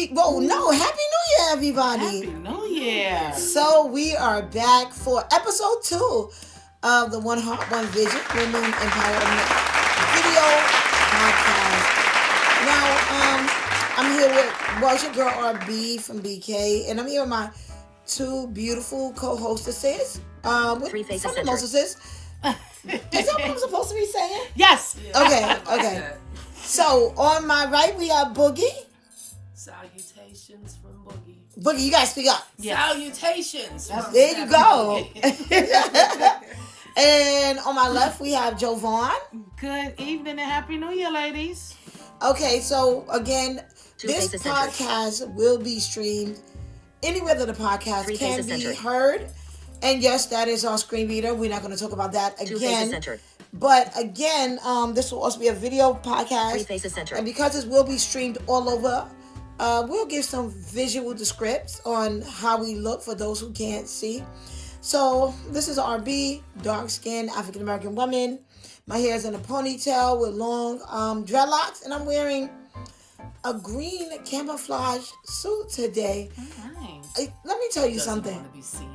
Happy New Year, everybody. Happy New Year. So we are back for episode 2 of the One Heart, One Vision Women Empowerment video podcast. Now, I'm here with your girl RB from BK, and I'm here with my two beautiful co-hostesses. Three faces from the mostesses. Is that what I'm supposed to be saying? Yes. Okay. So on my right we have Boogie. Salutations from Boogie. Boogie, you guys speak up. Yes. Salutations. There you go. And on my left we have Jovan. Good evening and Happy New Year, ladies. Okay, so again, this Faces podcast will be streamed anywhere that the podcast Three can Faces be Centered. heard. And yes, that is our screen reader. We're not going to talk about that Two Faces again. Centered. But again, this will also be a video podcast. Three Faces Centered. And because this will be streamed all over, we'll give some visual descripts on how we look for those who can't see. So this is RB, dark skinned African American woman. My hair is in a ponytail with long dreadlocks, and I'm wearing a green camouflage suit today. Nice. Let me tell you Doesn't something. want to be seen.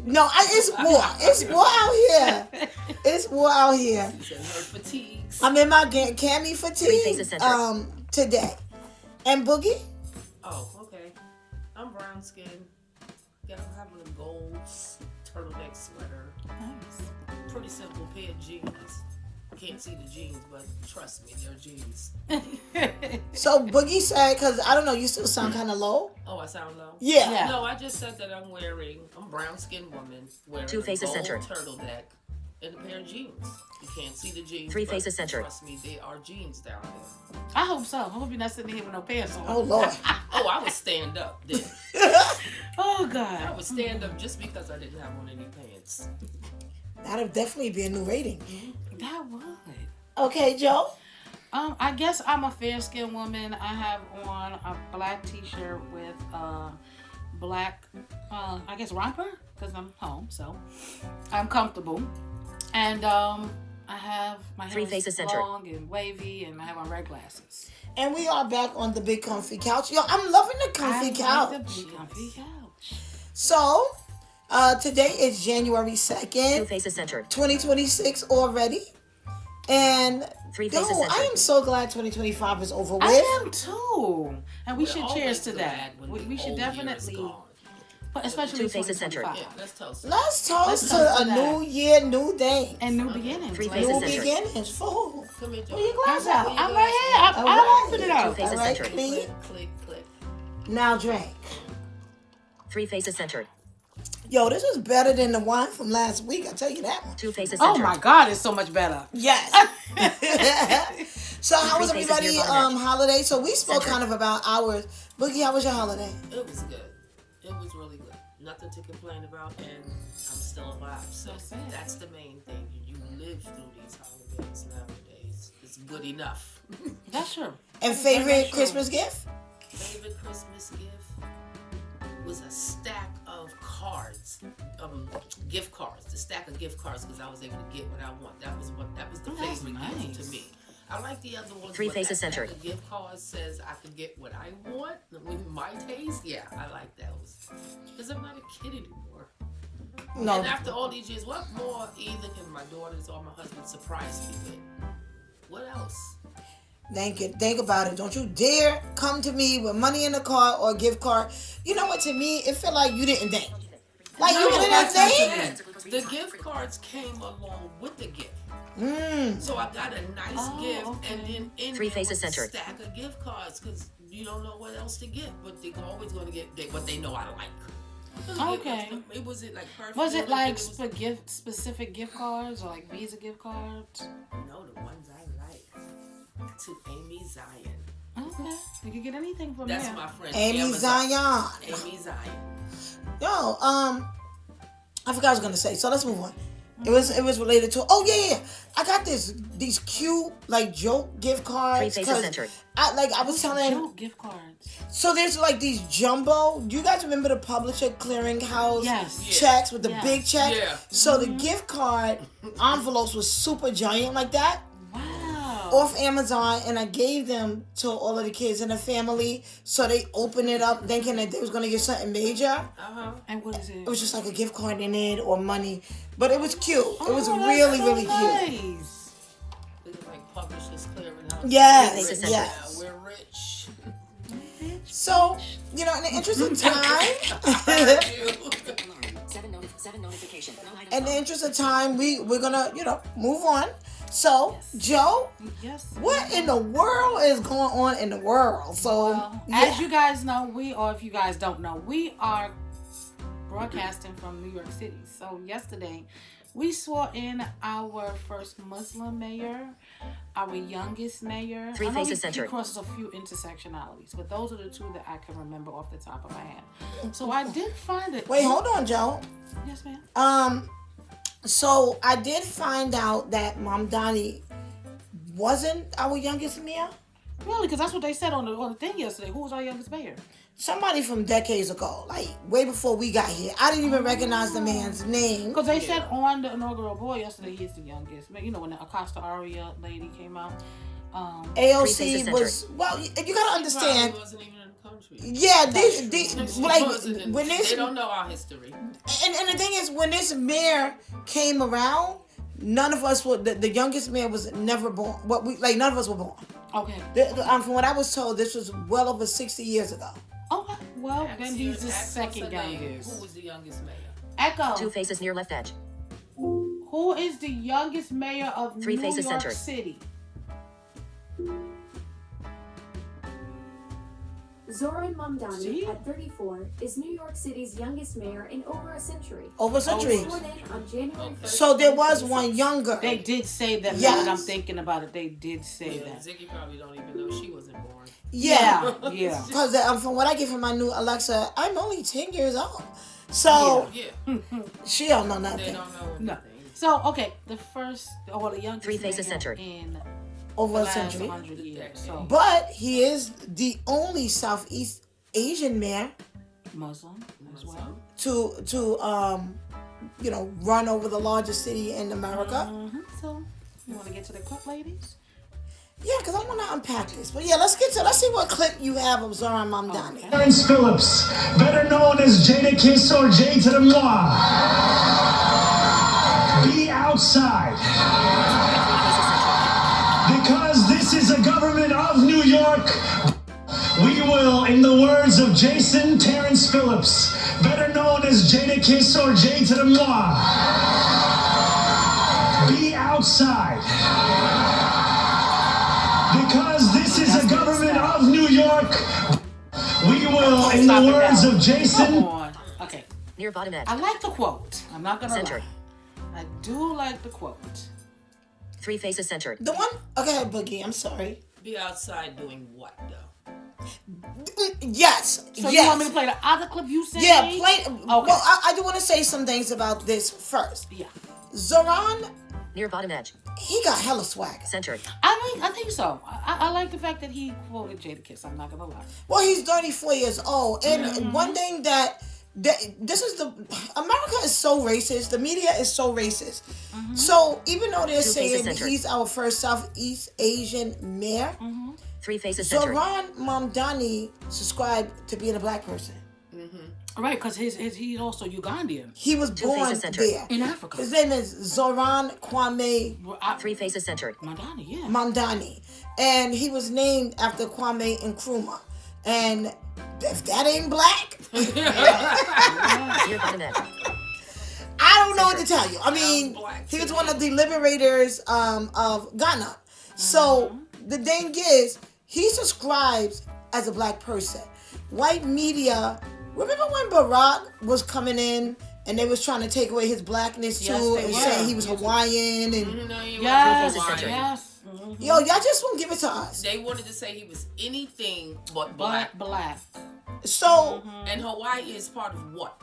No, it's war. It's war out here. It's war out here. She's in her fatigues. I'm in my cami Three Faces fatigue Centered. today. And Boogie? Oh, okay. I'm brown skin. I'm having a gold turtleneck sweater. Nice. Pretty simple pair of jeans. Can't see the jeans, but trust me, they're jeans. So Boogie said, because I don't know, you still sound kind of low. Oh, I sound low? Yeah. No, I just said that I'm brown skinned woman wearing Two Faces a gold Centered. turtleneck and a pair of jeans. You can't see the jeans. Three but Faces Centered. Trust me, they are jeans down there. I hope so. I hope you're not sitting here with no pants on. Oh, Lord. Oh, I would stand up then. Oh, I God. would stand up just because I didn't have on any pants. That'll definitely be a new rating. That would. Okay, Joe? I guess I'm a fair-skinned woman. I have on a black t-shirt with black, I guess, romper, because I'm home, so I'm comfortable. And I have my hair Three Faces Centered. long and wavy, and I have on red glasses. And we are back on the big comfy couch. Yo, I'm loving the comfy couch. Like the big comfy couch. So, today is January 2nd, Two Faces Centered. 2026 already. And Three yo, Faces Centered. I am so glad 2025 is over with. I am too. And we We're should always cheers to glad that. when We the should old year is definitely, gone. but especially Two Faces Centered. 2025. Yeah, let's toast. Let's toast Let's to toast a to new that. year, new day. And new beginnings. Three like- Faces New Centered. beginnings. For who? Come here, Joe. Where your glass out? I'm right here. All right. I'll open it Two up. Faces All right, Centered. clean. Click, click, click. Now drink. Three Faces Centered. Yo, this is better than the wine from last week. I tell you that one. Two Faces Oh Centered. my God, it's so much better. Yes. So how was Three faces everybody here, Barnett. holiday? So we spoke Centered. kind of about ours. Boogie, how was your holiday? It was good. It was really good. Nothing to complain about, and I'm still alive. So That's it. that's the main thing. You live through these holidays nowadays. It's good enough. That's true. And That's favorite very true. Christmas gift? Favorite Christmas gift was a stack of cards, gift cards. The stack of gift cards because I was able to get what I want. That was the That's favorite nice. gift to me. I like the other ones. Three but Faces that stack Centered. of gift cards says I can get what I want with my taste. Yeah, I like those because I'm not a kid anymore. No. And after all these years, what more either can my daughters or my husband surprise me with? What else? Think about it. Don't you dare come to me with money in the card or a gift card. You know what? To me, it felt like you didn't think. Like you didn't that's not think. The gift cards came along with the gift. Mm. So I got a nice Oh, gift, okay. and then in Three there Faces was a Centered. stack of gift cards because you don't know what else to get, but they're always going to get what they know I like. Okay. It was it like perfume. Was it like was, specific gift cards or like Visa gift cards? no, the ones I like to Amy Zion. Okay. You can get anything from That's there. my friend. Amy Amazon. Zion. Amy Zion. Yo, I forgot I was gonna say. So let's move on. It was related to. Oh yeah. I got these cute like joke gift cards. Three Faces 'cause Centered. I was telling. Joke gift cards. So there's like these jumbo. Do you guys remember the publisher clearinghouse Yes. checks with the Yes. big check? Yeah. So the gift card envelopes was super giant like that. Wow. off Amazon, and I gave them to all of the kids in the family, so they opened it up thinking that they was gonna get something major. And what is it? It was just like a gift card in it or money, but it was cute. It was Oh, really, that's so really cute. nice. Look like publishers clearing house. Yes, We're rich yes. We're rich. So, in the interest of time, Seven notification. No item in the phone. interest of time, we're gonna, move on. So, Joe, Yes. what in the world is going on in the world? So, Well, as you guys know, or if you guys don't know, we are broadcasting from New York City. So yesterday, we swore in our first Muslim mayor, our youngest mayor. Three I know Faces he Center. crosses a few intersectionalities, but those are the two that I can remember off the top of my head. So I did find it. wait, hold on, Joe. Yes, ma'am. So I did find out that Mom Donnie wasn't our youngest mayor. Really? Because that's what they said on the thing yesterday. Who was our youngest mayor? Somebody from decades ago, like way before we got here. I didn't even recognize the man's name. Because they said on the inaugural ball yesterday, he's the youngest. When the Acosta Aria lady came out. Three AOC Faces was, well, you gotta understand. Probably wasn't even in the country. Yeah, She like wasn't in- when this they don't know our history. and the thing is, when this mayor came around, none of us were the youngest mayor was never born. None of us were born. Okay. From what I was told, this was well over 60 years ago. Okay. Well, then Ask he's the us her second name. youngest. Who was the youngest mayor? Echo. Two faces near left edge. Who is the youngest mayor of Three New Faces York Center. City? Zoran Mamdani, See? at 34, is New York City's youngest mayor in over a century. Over a century. Sworn in on January 1st. So there was one younger. They did say that. Yes. Now that I'm thinking about it, they did say Yeah, that. Ziggy probably don't even know she wasn't born. Yeah. Yeah. Because from what I get from my new Alexa, I'm only 10 years old. So Yeah, she don't know they nothing. don't know No. anything. So okay, the youngest Three Faces mayor Center. in Over the a last century. 100 years. So But he is the only Southeast Asian mayor Muslim as well. to run over the largest city in America. So you want to get to the clip, ladies? Yeah, because I want to unpack this. But yeah, let's see what clip you have of Zoran Mamdani. Terrence Phillips, better known as Jada Kiss or J to the Moi. Be outside. Because this is a government of New York. We will, in the words of Jason Terrence Phillips, better known as Jada Kiss or J to the Moi. Be outside. Because this is a government of New York. We will, in the words of Come Jason. on. Okay. Near bottom edge. I like the quote. I'm not gonna Center. lie. I do like the quote. Three faces centered. The one, okay, Boogie, I'm sorry. Be outside doing what though? Yes, So yes. you want me to play the other clip you sent Yeah, me? play. Okay. Well, I do want to say some things about this first. Yeah. Zoran, Near bottom edge. he got hella swag. Centered. I think so. I like the fact that he quoted Jada Kiss. I'm not gonna lie. Well, he's 34 years old, and one thing that this is America is so racist. The media is so racist. So even though they're Two faces saying centered. he's our first Southeast Asian mayor, Three faces centered. Zoran Mamdani subscribed to being a black person. Right, because he's also Ugandan He was Two born faces centered. there. in Africa. His name is Zoran Kwame Three faces centered. Madonna, yeah. Mamdani, and he was named after Kwame Nkrumah. And if that ain't black, Near bottom edge. I don't know what to tell you. I mean, black he was to one me. of the liberators of Ghana. So the thing is, he subscribes as a black person. White media. Remember when Barack was coming in and they was trying to take away his blackness Yes, too, they and were. saying he was Hawaiian and No, you Yes, Three faces centered. yes. yo, y'all just won't give it to us. They wanted to say he was anything but Black, black. black. So And Hawaii is part of what?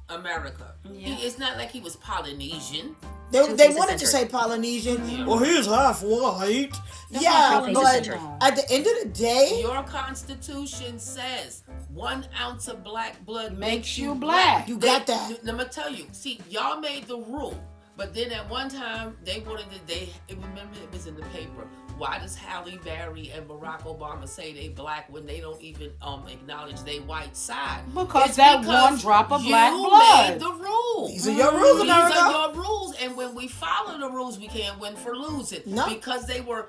America. Yeah. It's not like he was Polynesian. they faces wanted to say centered. Polynesian. Well, he's half white. That's Yeah, not Three but faces centered. at the end of the day, Your Constitution says 1 ounce of black blood Makes you black. you got that. Let me tell you. See, y'all made the rule But then at one time, they wanted to, remember it was in the paper. Why does Halle Berry and Barack Obama say they black when they don't even acknowledge they white side? Because one drop of black blood. You made the rules. These are your rules, America. These are your rules. And when we follow the rules, we can't win for losing. No. Because they were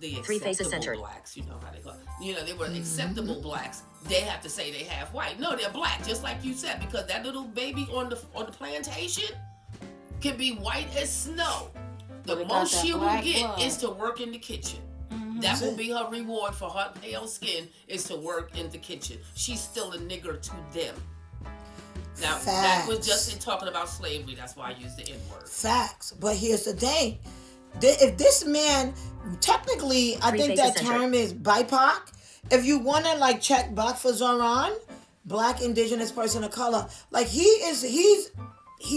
the Three faces acceptable centered. blacks. You know how they go. You know, they were acceptable blacks. They have to say they half white. No, they're black, just like you said, because that little baby on the plantation can be white as snow. The most she will get is to work in the kitchen. That will be her reward for her pale skin, is to work in the kitchen. She's still a nigger to them. Now, that was just in talking about slavery. That's why I used the N-word. Facts. But here's the thing. If this man, technically, I think that term is BIPOC. If you want to, like, check back for Zoran, black, indigenous person of color, like, he's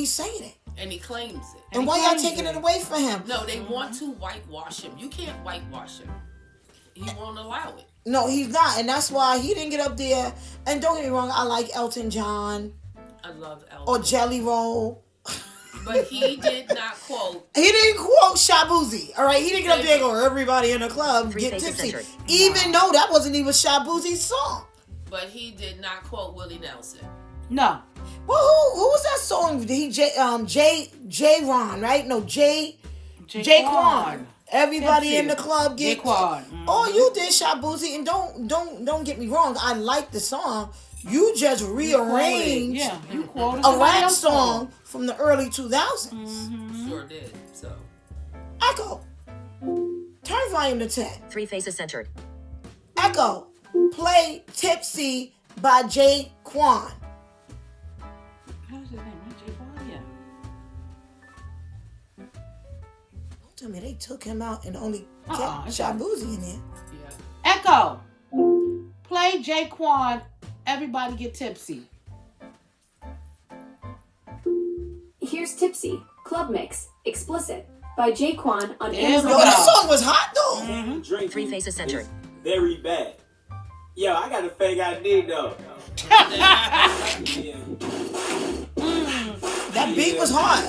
saying it. And he claims it. And why y'all taking it away from him? No, they want to whitewash him. You can't whitewash him. He won't allow it. No, he's not. And that's why he didn't get up there. And don't get me wrong, I like Elton John. I love Elton. Or Jelly Roll. But he did not quote. He didn't quote Shabuzi. All right, he didn't get up there and go, everybody in the club get tipsy. Even though that wasn't even Shabuzi's song. But he did not quote Willie Nelson. No. Well, who was that song? J Ron, right? No, Jaquan. Everybody in the club get Jaquan. Oh, you did Shabuzi, and don't get me wrong. I like the song. You just rearranged a rap song from the early 2000s. Sure did. So, Echo, turn volume to 10. Three faces centered. Echo, play "Tipsy" by Jaquan. How's his name? Jaquan? Yeah. Don't tell me they took him out and only kept Shabuzi in there. yeah. Echo, play Jaquan. Everybody get tipsy. Here's Tipsy, Club Mix, Explicit, by Jaquan on There Amazon. we Yo, go. that song was hot though. Drinking Three faces centered. is very bad. Yo, I got a fake ID though. That beat was hot.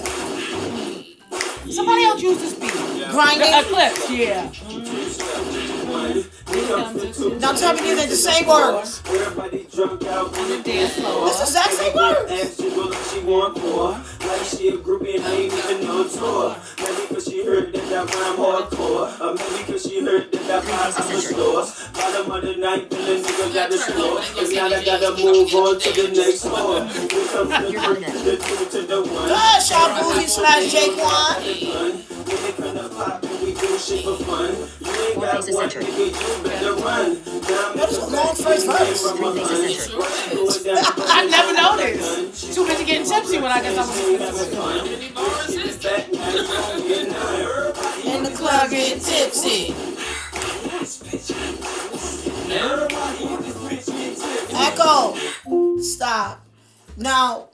Somebody else use this beat. Grinding. Eclipse, yeah. Now tell me these ain't the same words. Everybody drunk out on the Dance floor. This is the exact same words. Ask you what she want for. Like she a groupie and ain't even on tour. Maybe cause she heard that I rhyme hardcore. Or maybe cause she heard that I buy from the stores. Bottom of the night, till the nigga got the score. Cause now I gotta move on to the next floor. Here comes the three to the two to the one. Good, Shabuzi slash Jaquan. When they come to pop and we do shit for fun. You ain't got one, nigga, you better run. That was a long first verse. I never noticed. Too busy getting tipsy when I guess I was In the club getting tipsy. Echo, stop. Now,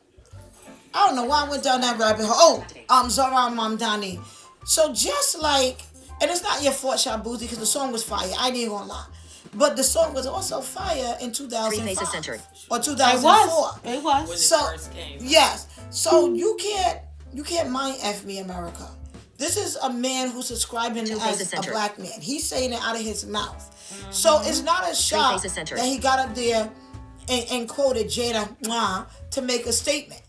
I don't know why I went down that rabbit hole. Oh, Zoran Mamdani. So just like, and it's not your fault, Shabuzi, because the song was fire. I ain't even gonna lie. But the song was also fire in 2005 or 2004. It was. When it So first came. yes, so you can't mind F me, America. This is a man who's describing as a black man. He's saying it out of his mouth. So it's not a shock that he got up there and quoted Jada Mwah to make a statement.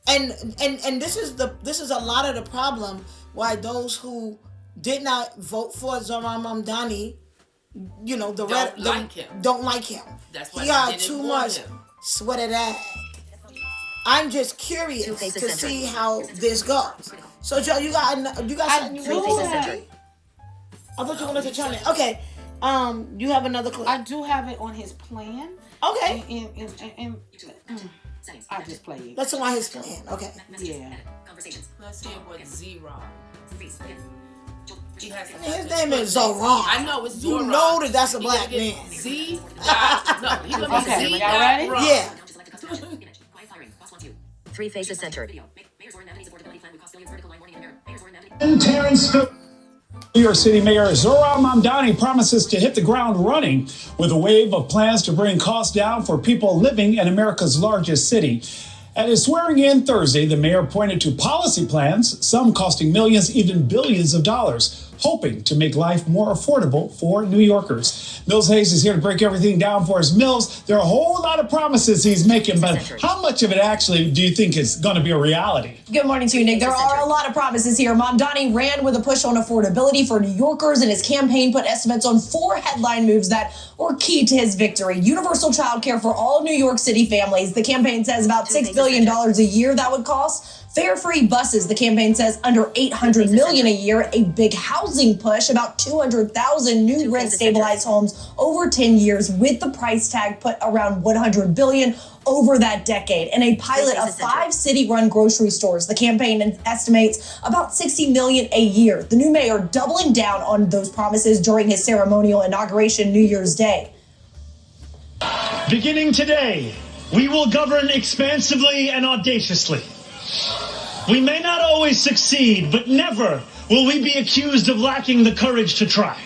And this is a lot of the problem why those who did not vote for Zoran Mamdani, you know, don't like him. That's why he got didn't too want much him. sweated ass. I'm just curious to see how this goes. So Joe, you got something you want to say? I thought you wanted to chime in. Okay. You have another clip. I do have it on his plan. Okay. And I'll just play it. Let's on his plan. Okay. Yeah. Let's hear what Z-Rock. His name is Zoran. I know it's Zoran. You know that's a black man. Z. No, he gonna be Okay, Z. y'all ready? Yeah. Three faces centered. Terrence Phillips. New York City Mayor Zoran Mamdani promises to hit the ground running with a wave of plans to bring costs down for people living in America's largest city. At his swearing in Thursday, the mayor pointed to policy plans, some costing millions, even billions of dollars, hoping to make life more affordable for New Yorkers. Mills Hayes is here to break everything down for us. Mills, there are a whole lot of promises he's making, but how much of it actually do you think is going to be a reality? Good morning to you, Nick. There are a lot of promises here. Mamdani ran with a push on affordability for New Yorkers, and his campaign put estimates on 4 headline moves that were key to his victory. Universal child care for all New York City families. The campaign says about $6 billion a year that would cost. Fare-free buses, the campaign says under $800 million a year. A big housing push, about 200,000 new rent-stabilized homes over 10 years, with the price tag put around $100 billion over that decade. And a pilot of 5 city-run grocery stores. The campaign estimates about $60 million a year. The new mayor doubling down on those promises during his ceremonial inauguration New Year's Day. Beginning today, we will govern expansively and audaciously. We may not always succeed, but never will we be accused of lacking the courage to try.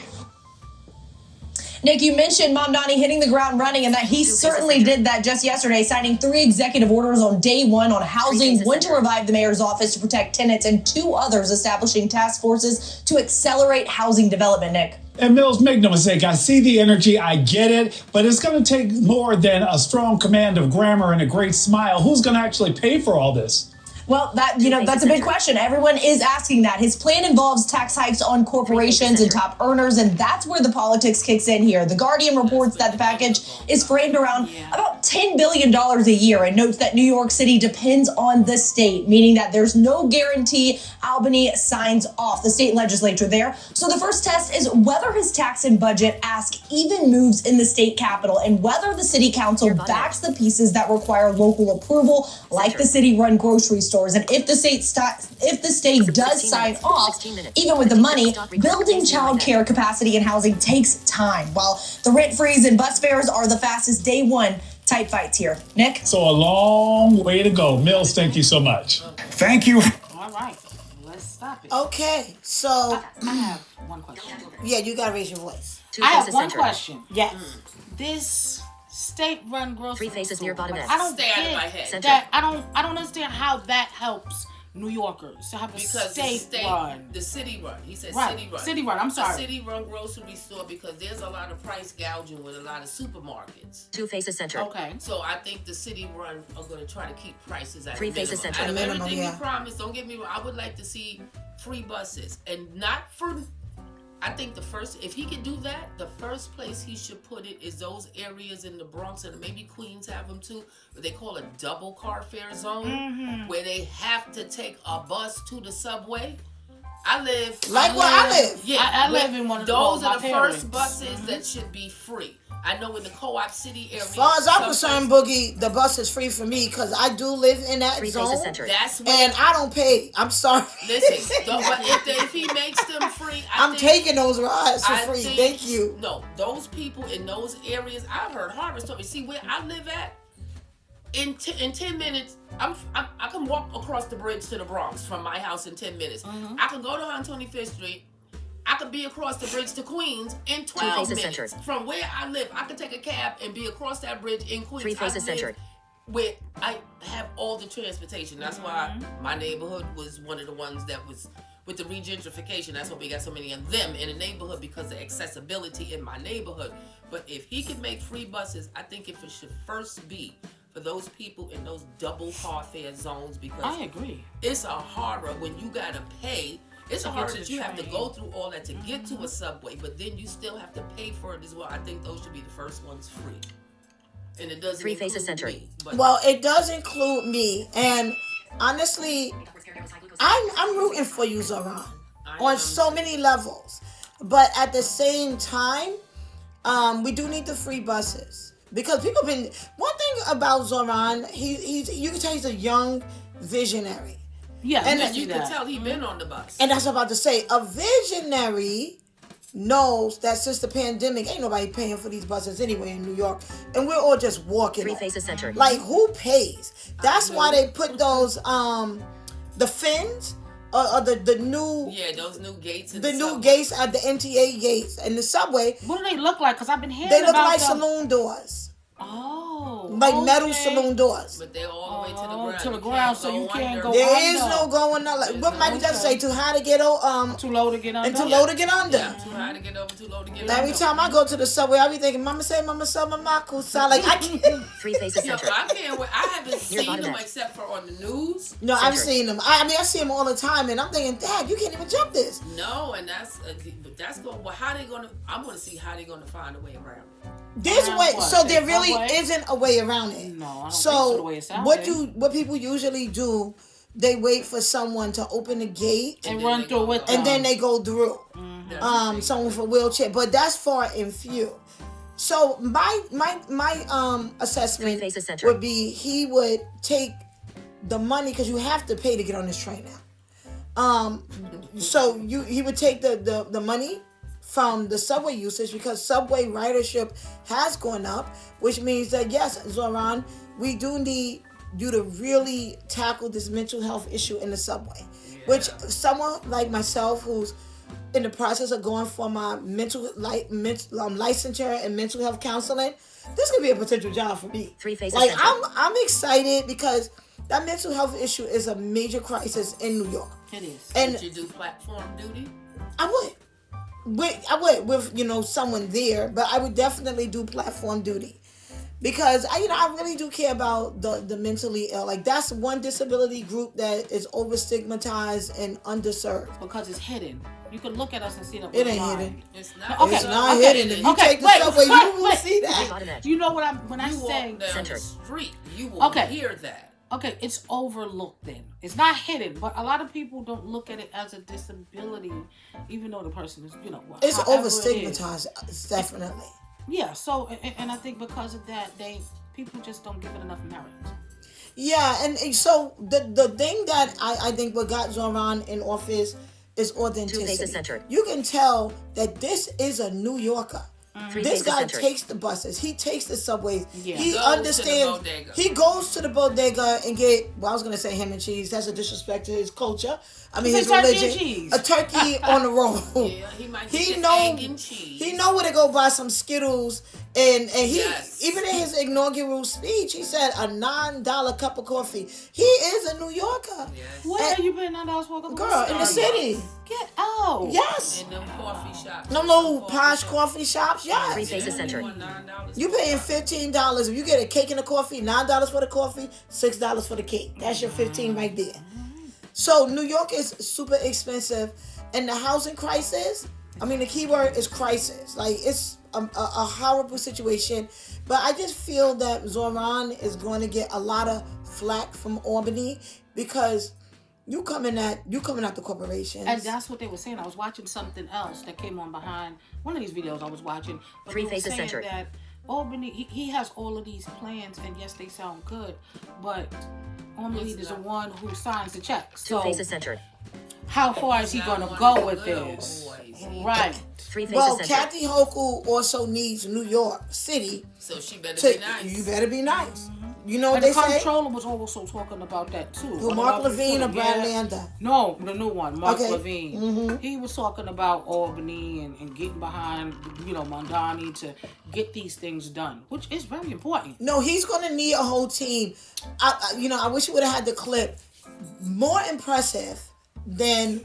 Nick, you mentioned Mamdani hitting the ground running, and that he certainly did that just yesterday, signing 3 executive orders on day 1 on housing, 1 to revive the mayor's office to protect tenants, and 2 others establishing task forces to accelerate housing development, Nick. And Mills, make no mistake, I see the energy, I get it, but it's going to take more than a strong command of grammar and a great smile. Who's going to actually pay for all this? Well, that's a big question. Everyone is asking that. His plan involves tax hikes on corporations and top earners, and that's where the politics kicks in here. The Guardian reports that the package is framed around about $10 billion a year and notes that New York City depends on the state, meaning that there's no guarantee Albany signs off, the state legislature there. So the first test is whether his tax and budget ask even moves in the state capitol and whether the city council backs the pieces that require local approval, like the city-run grocery store. And if the state does sign off, even with the money, building child care capacity and housing takes time. While the rent freeze and bus fares are the fastest day 1 type fights here. Nick? So a long way to go. Mills, thank you so much. Thank you. All right, let's stop it. Okay, so I have one question. yeah, you gotta raise your voice. I have one question. Yes. This state-run grocery 3 faces near store, bottom like, X. I don't Stay out of get my head. that. I don't understand how that helps New Yorkers to have a Because state-run. the city run. He said Right. city run. City run, I'm sorry. A city run grocery store, because there's a lot of price gouging with a lot of supermarkets. 2 faces centered. Okay. So I think the city run are going to try to keep prices at 3 a minimum. faces centered. Out of Minimum, everything yeah. you promised, don't get me wrong, I would like to see free buses. And not for, I think if he could do that, the first place he should put it is those areas in the Bronx, and maybe Queens have them too, what they call a double car fare zone, where they have to take a bus to the subway. I live Yeah, I live in one of those. those. Are the My parents. first buses that should be free. I know in the Co-op City area. As far as I'm concerned, Boogie, the bus is free for me because I do live in that 3 zone, faces centered. That's where. and I don't pay. I'm sorry. Listen, but if he makes them free, I'm taking those rides for free. think- Thank you. No, those people in those areas, I've heard horror stories. See, where I live at, in 10 minutes, I can walk across the bridge to the Bronx from my house in 10 minutes. I can go to 125th Street. I could be across the bridge to Queens in 12 faces minutes. centered. From where I live, I could take a cab and be across that bridge in Queens. 3 faces I live centered. Where I have all the transportation. That's why my neighborhood was one of the ones that was with the regentrification. That's why we got so many of them in the neighborhood, because of accessibility in my neighborhood. But if he could make free buses, I think if it should first be for those people in those double car fare zones, because I agree. it's a horror when you gotta pay. It's a To get horror to that the you have to train. go through all that to get to a subway, but then you still have to pay for it as well. I think those should be the first ones free. And it doesn't 3 faces include centered. me, but Well, it does include me, and honestly, I'm rooting for you, Zoran, on so many levels. But at the same time, we do need the free buses because people been. One thing about Zoran, you can tell he's a young visionary. Yeah, And and you can tell he been on the bus. And that's what I'm about to say. A visionary knows that since the pandemic, ain't nobody paying for these buses anyway in New York, and we're all just walking. 3 faces centered. Like, who pays? That's why they put those the fins or the new those new gates. In the new subway. gates at the MTA gates and the subway. What do they look like? Because I've been hearing They look about like them. saloon doors. Oh. like metal okay. saloon doors. But they're all the way to the ground. To the ground, so you can't go There is under. no going up. Like what Michael Jackson say, too high to get Too low to get under. and too low to get under. Yeah, too high to get over, too low to get Every under. time I go to the subway, I be thinking, Mama say, Mama sell my kusa. Like I can't. Three faces Yo, center. I can't wait. I haven't seen them bottom except for on the news. No, I've Center. seen them. I mean, I see them all the time, and I'm thinking, Dad, you can't even jump this. No, and that's going. Well, how they gonna? I'm gonna see how they gonna find a way around it. There's a Around way, what? so there A really way? isn't a way around it. No, I don't think So so, the way it sounded. what people usually do, they wait for someone to open the gate, And then run they through go with up. them. and then they go through. That's the thing. Someone with a wheelchair, but that's far and few. So my assessment Three faces center. would be he would take the money because you have to pay to get on this train now. So he would take the money from the subway usage because subway ridership has gone up, which means that yes, Zoran, we do need you to really tackle this mental health issue in the subway. Which someone like myself who's in the process of going for my licensure and mental health counseling, this could be a potential job for me. Three faces Like center. I'm excited because that mental health issue is a major crisis in New York. It is. And Would you do platform duty? I would with someone there, but I would definitely do platform duty because I really do care about the mentally ill. Like that's one disability group that is over stigmatized and underserved. Because it's hidden. You can look at us and see that It we're ain't blind. hidden. It's not. Okay. It's not okay, hidden. If you okay, take the wait, subway, you will wait. see that. Bottom edge. You know what when I You say walk down Center. the street, you will Okay. hear that. okay, it's overlooked then. It's not hidden, but a lot of people don't look at it as a disability, even though the person is, It's however over it is. stigmatized, definitely. Yeah, so and I think because of that, people just don't give it enough merit. Yeah, and so the thing that I think what got Zoran in office is Two faces authenticity. centered. You can tell that this is a New Yorker. Three This faces guy centered. takes the buses. He takes the subways. Yeah. He Goes to the understands. bodega. He goes to the bodega and get. Well, I was gonna say ham and cheese. That's a disrespect to his culture. I mean, He his said turkey religion. and cheese. A turkey on the roll. Yeah, he might He get know. egg and cheese. He know where to go buy some Skittles, and he Yes. even in his inaugural speech, he said a $9 cup of coffee. He is a New Yorker. Yes. Where And- are you paying $9 for a cup of Girl, coffee? in the city. Get out. Yes. In them coffee shops. No little posh coffee shops. Three Yes. faces centered. You paying $15. If you get a cake and a coffee, $9 for the coffee, $6 for the cake. That's your 15 right there. So New York is super expensive, and the housing crisis. I mean, the key word is crisis. Like it's a horrible situation. But I just feel that Zoran is going to get a lot of flack from Albany because you coming at the corporations. And that's what they were saying. I was watching something else that came on behind one of these videos I was watching. But Three they were faces saying centered. that Albany, he has all of these plans, and yes, they sound good, but Albany is the one who signs the checks. Two So faces centered. how far is he going to go with this? Right. Three faces Well, centered. Kathy Hochul also needs New York City So she better to. be nice. You better be nice. You know what And they the say? comptroller was also talking about that too. Who, What Mark about Levine or the- Brad yeah. Landa? No, the new one, Mark Okay. Levine. He was talking about Albany and getting behind, Mondani to get these things done, which is very important. No, he's gonna need a whole team. I wish you would have had the clip. More impressive than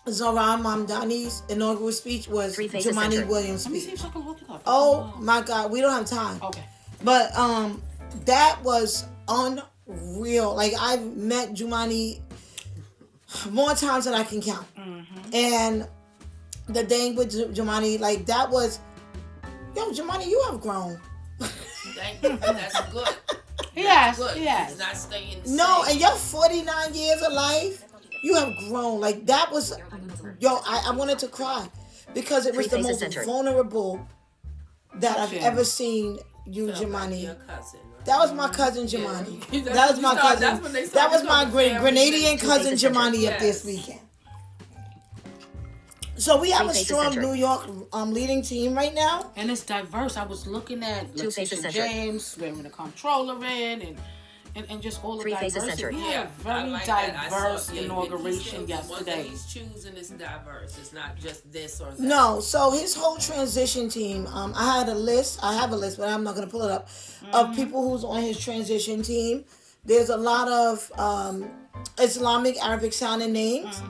Zoran Mamdani's inaugural speech was Three faces Jumaane centered. Williams' Let me see speech. if I can look it up. Oh my God, we don't have time. Okay. But that was unreal. Like I've met Jumaane more times than I can count. And the thing with Jumaane, like that was, Jumaane, you have grown. Thank you. That's good. Yes, Good. yes. He's not staying the No, same. and your 49 years of life, you have grown. Like that was, I wanted to cry because it was Three the faces most centered. vulnerable that I've Touching. ever seen you, Your Jumaane. cousin, right? That was my cousin Jumaane. Yeah. That was my That's cousin. when they That started was my becoming family. Grenadian Two cousin faces centered. Jumaane up this Yes. weekend. So we have Three a faces strong centered. New York leading team right now. And it's diverse. I was looking at Two faces Letitia centered. James swearing the comptroller in, and just all the Three Faces diversity. Center. We had a I very like that. I saw- diverse yeah, inauguration the ones that yesterday. he's choosing is diverse. It's not just this or that. No, so his whole transition team, I have a list, but I'm not going to pull it up, of people who's on his transition team. There's a lot of Islamic, Arabic sounding names.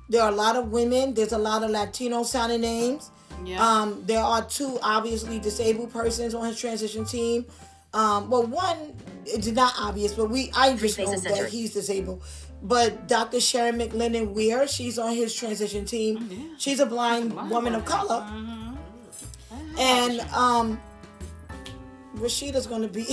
There are a lot of women. There's a lot of Latino sounding names. Yeah. There are 2 obviously disabled persons on his transition team. Well, one it's not obvious, but I just know Faces that Center. he's disabled. But Dr. Sharon McLennan Weir, she's on his transition team. Yeah. She's a blind woman of color. And Rashida's gonna be.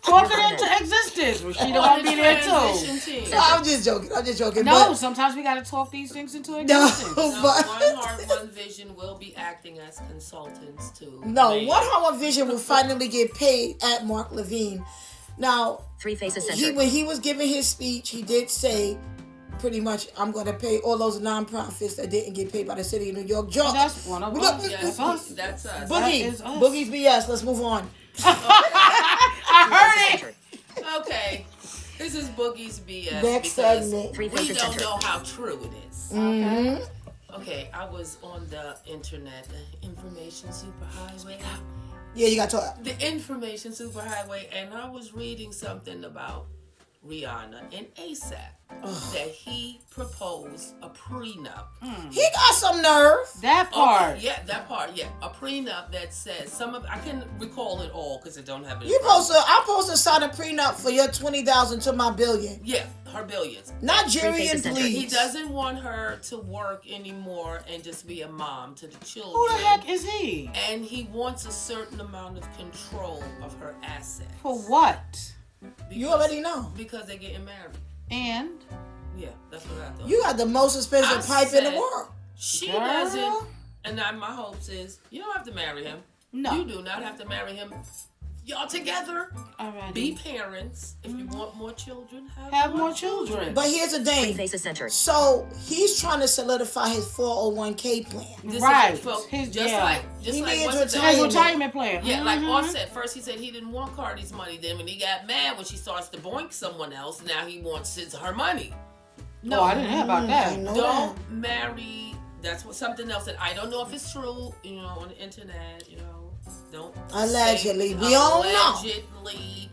Talk it into existence. Rashida gonna be there too. Transition team. I'm just joking. No, but, sometimes we gotta talk these things into no, existence. No, but One Heart, One Vision will be acting as consultants too. no, Man. One Heart One Vision will finally get paid at Mark Levine. Now, Three Faces he Center. when he was giving his speech, he did say, pretty much, I'm going to pay all those nonprofits that didn't get paid by the city of New York. And that's one of us. Yes, That's us. that's us. Boogie, is us. Boogie's BS. Let's move on. I heard it. Okay, this is Boogie's BS. Next because segment. Three we Faces don't Center. know how true it is. Mm-hmm. Okay, I was on the internet, the information superhighway. Yeah, you got to talk. The information superhighway, and I was reading something about Rihanna and ASAP that he proposed a prenup. He got some nerve. That part. Okay, yeah, that part. Yeah, a prenup that says some of. I can recall it all because I don't have it. in I'm front supposed to sign a prenup for your $20,000 to my billion. Yeah, her billions. Nigerian, Faces Center. please. He doesn't want her to work anymore and just be a mom to the children. Who the heck is he? And he wants a certain amount of control of her assets. For what? You already know. Because they're getting married. And Yeah, that's what I thought. You got the most expensive I pipe in the said- world. She Girl. doesn't. And my hopes is you don't have to marry him. no. You do not have to marry him. Y'all together. Alrighty. Be parents. If you want more children, Have more children. But here's the Three thing. Faces Center. So he's trying to solidify his 401k plan. This Right. Is, well, His- just yeah. like He what's needs his retirement. name? His retirement plan. Yeah, like Mhm. Offset. First he said he didn't want Cardi's money. Then when he got mad when she starts to boink someone else, now he wants her money. No, I didn't hear about I that. know Don't that. marry. That's what something else that I don't know if it's true. On the internet. Don't. Allegedly. say We all know. Allegedly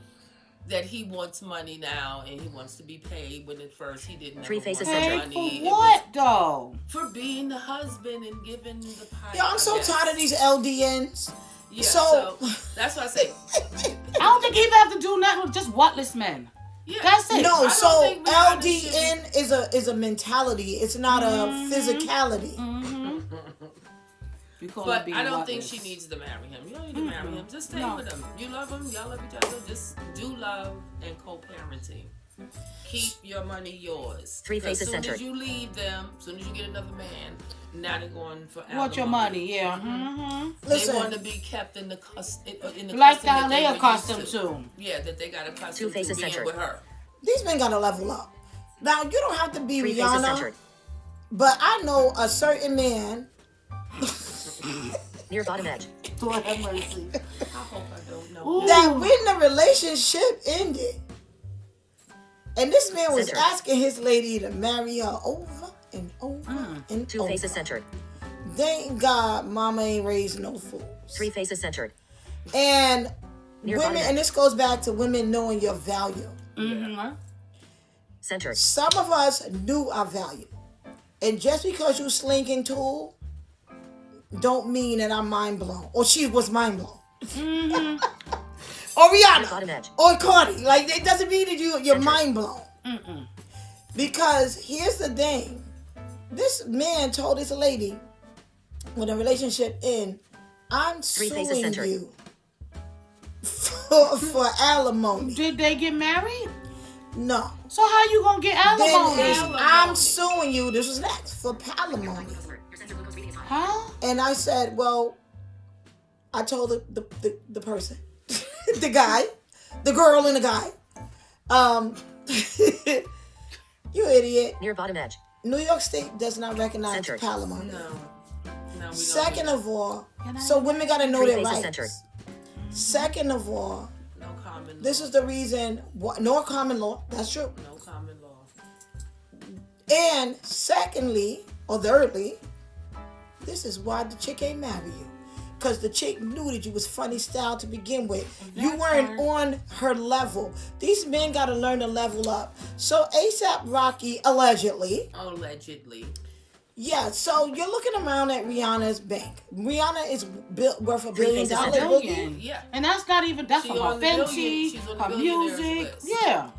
that he wants money now and he wants to be paid when at first he didn't. Three ever Faces want Center. Hey, money. for It what though? was for being the husband and giving the pipe. Yo, I'm so I guess. tired of these LDNs. Yeah, So- so that's what I say. I don't think he even have to do nothing with just whatless men. Yeah. That's it. No, I don't so think Rihanna LDN is a mentality. It's not a physicality. You call it But being I don't think whatless. she needs to marry him. You don't need to marry him. Just stay No. with him. You love him. Y'all love each other. Just do love and co-parenting. Keep your money yours. Three 'Cause Faces soon Center. as you leave them, soon as you get another man, now they're going for Want your alimony. money? Yeah. Mm-hmm. They want to Listen, be kept in the in the Like custom that, they were used accustomed to. Yeah, that they got accustomed Two to Faces being Center. with her. these men gotta level up. Now you don't have to be Three Faces Rihanna, Center. but I know a certain man. Near bottom edge. Lord have mercy. I hope I don't know. Ooh. That when the relationship ended, and this man was Center. asking his lady to marry her over and over and Two over. Faces Centered. Thank God mama ain't raised no fools. Three Faces Centered. And Near women, bottom and this goes back to women knowing your value. Mm-hmm. Centered. Some of us knew our value. And just because you slinking tool, don't mean that I'm mind blown. Or she was mind blown. Or Near Rihanna. bottom edge. Or Cardi. Like, it doesn't mean that you're mind blown. Because here's the thing. This man told this lady, when the relationship ended, I'm Three Faces suing Centered. you for alimony. Did they get married? No. So how you gonna get Then alimony? it's, I'm suing you. This was next for palimony. Huh? And I said, well, I told the person, the guy, the girl and the guy, you idiot. Near bottom edge. New York State does not recognize Centered. palimony. No, we don't. Second do of all, Can I- so women got to know Three their Faces rights. Centered. Second of all, no comment. common law. This is the reason. No common law. That's true. No common law. And secondly, or thirdly, this is why the chick ain't marry you. Because the chick knew that you was funny style to begin with. You weren't on her level. These men got to learn to level up. So ASAP Rocky, allegedly. Yeah, so you're looking around at Rihanna's bank. Rihanna is worth $1 billion. Billion. Yeah. And that's not even, that's from her Fenty, her music. Yeah.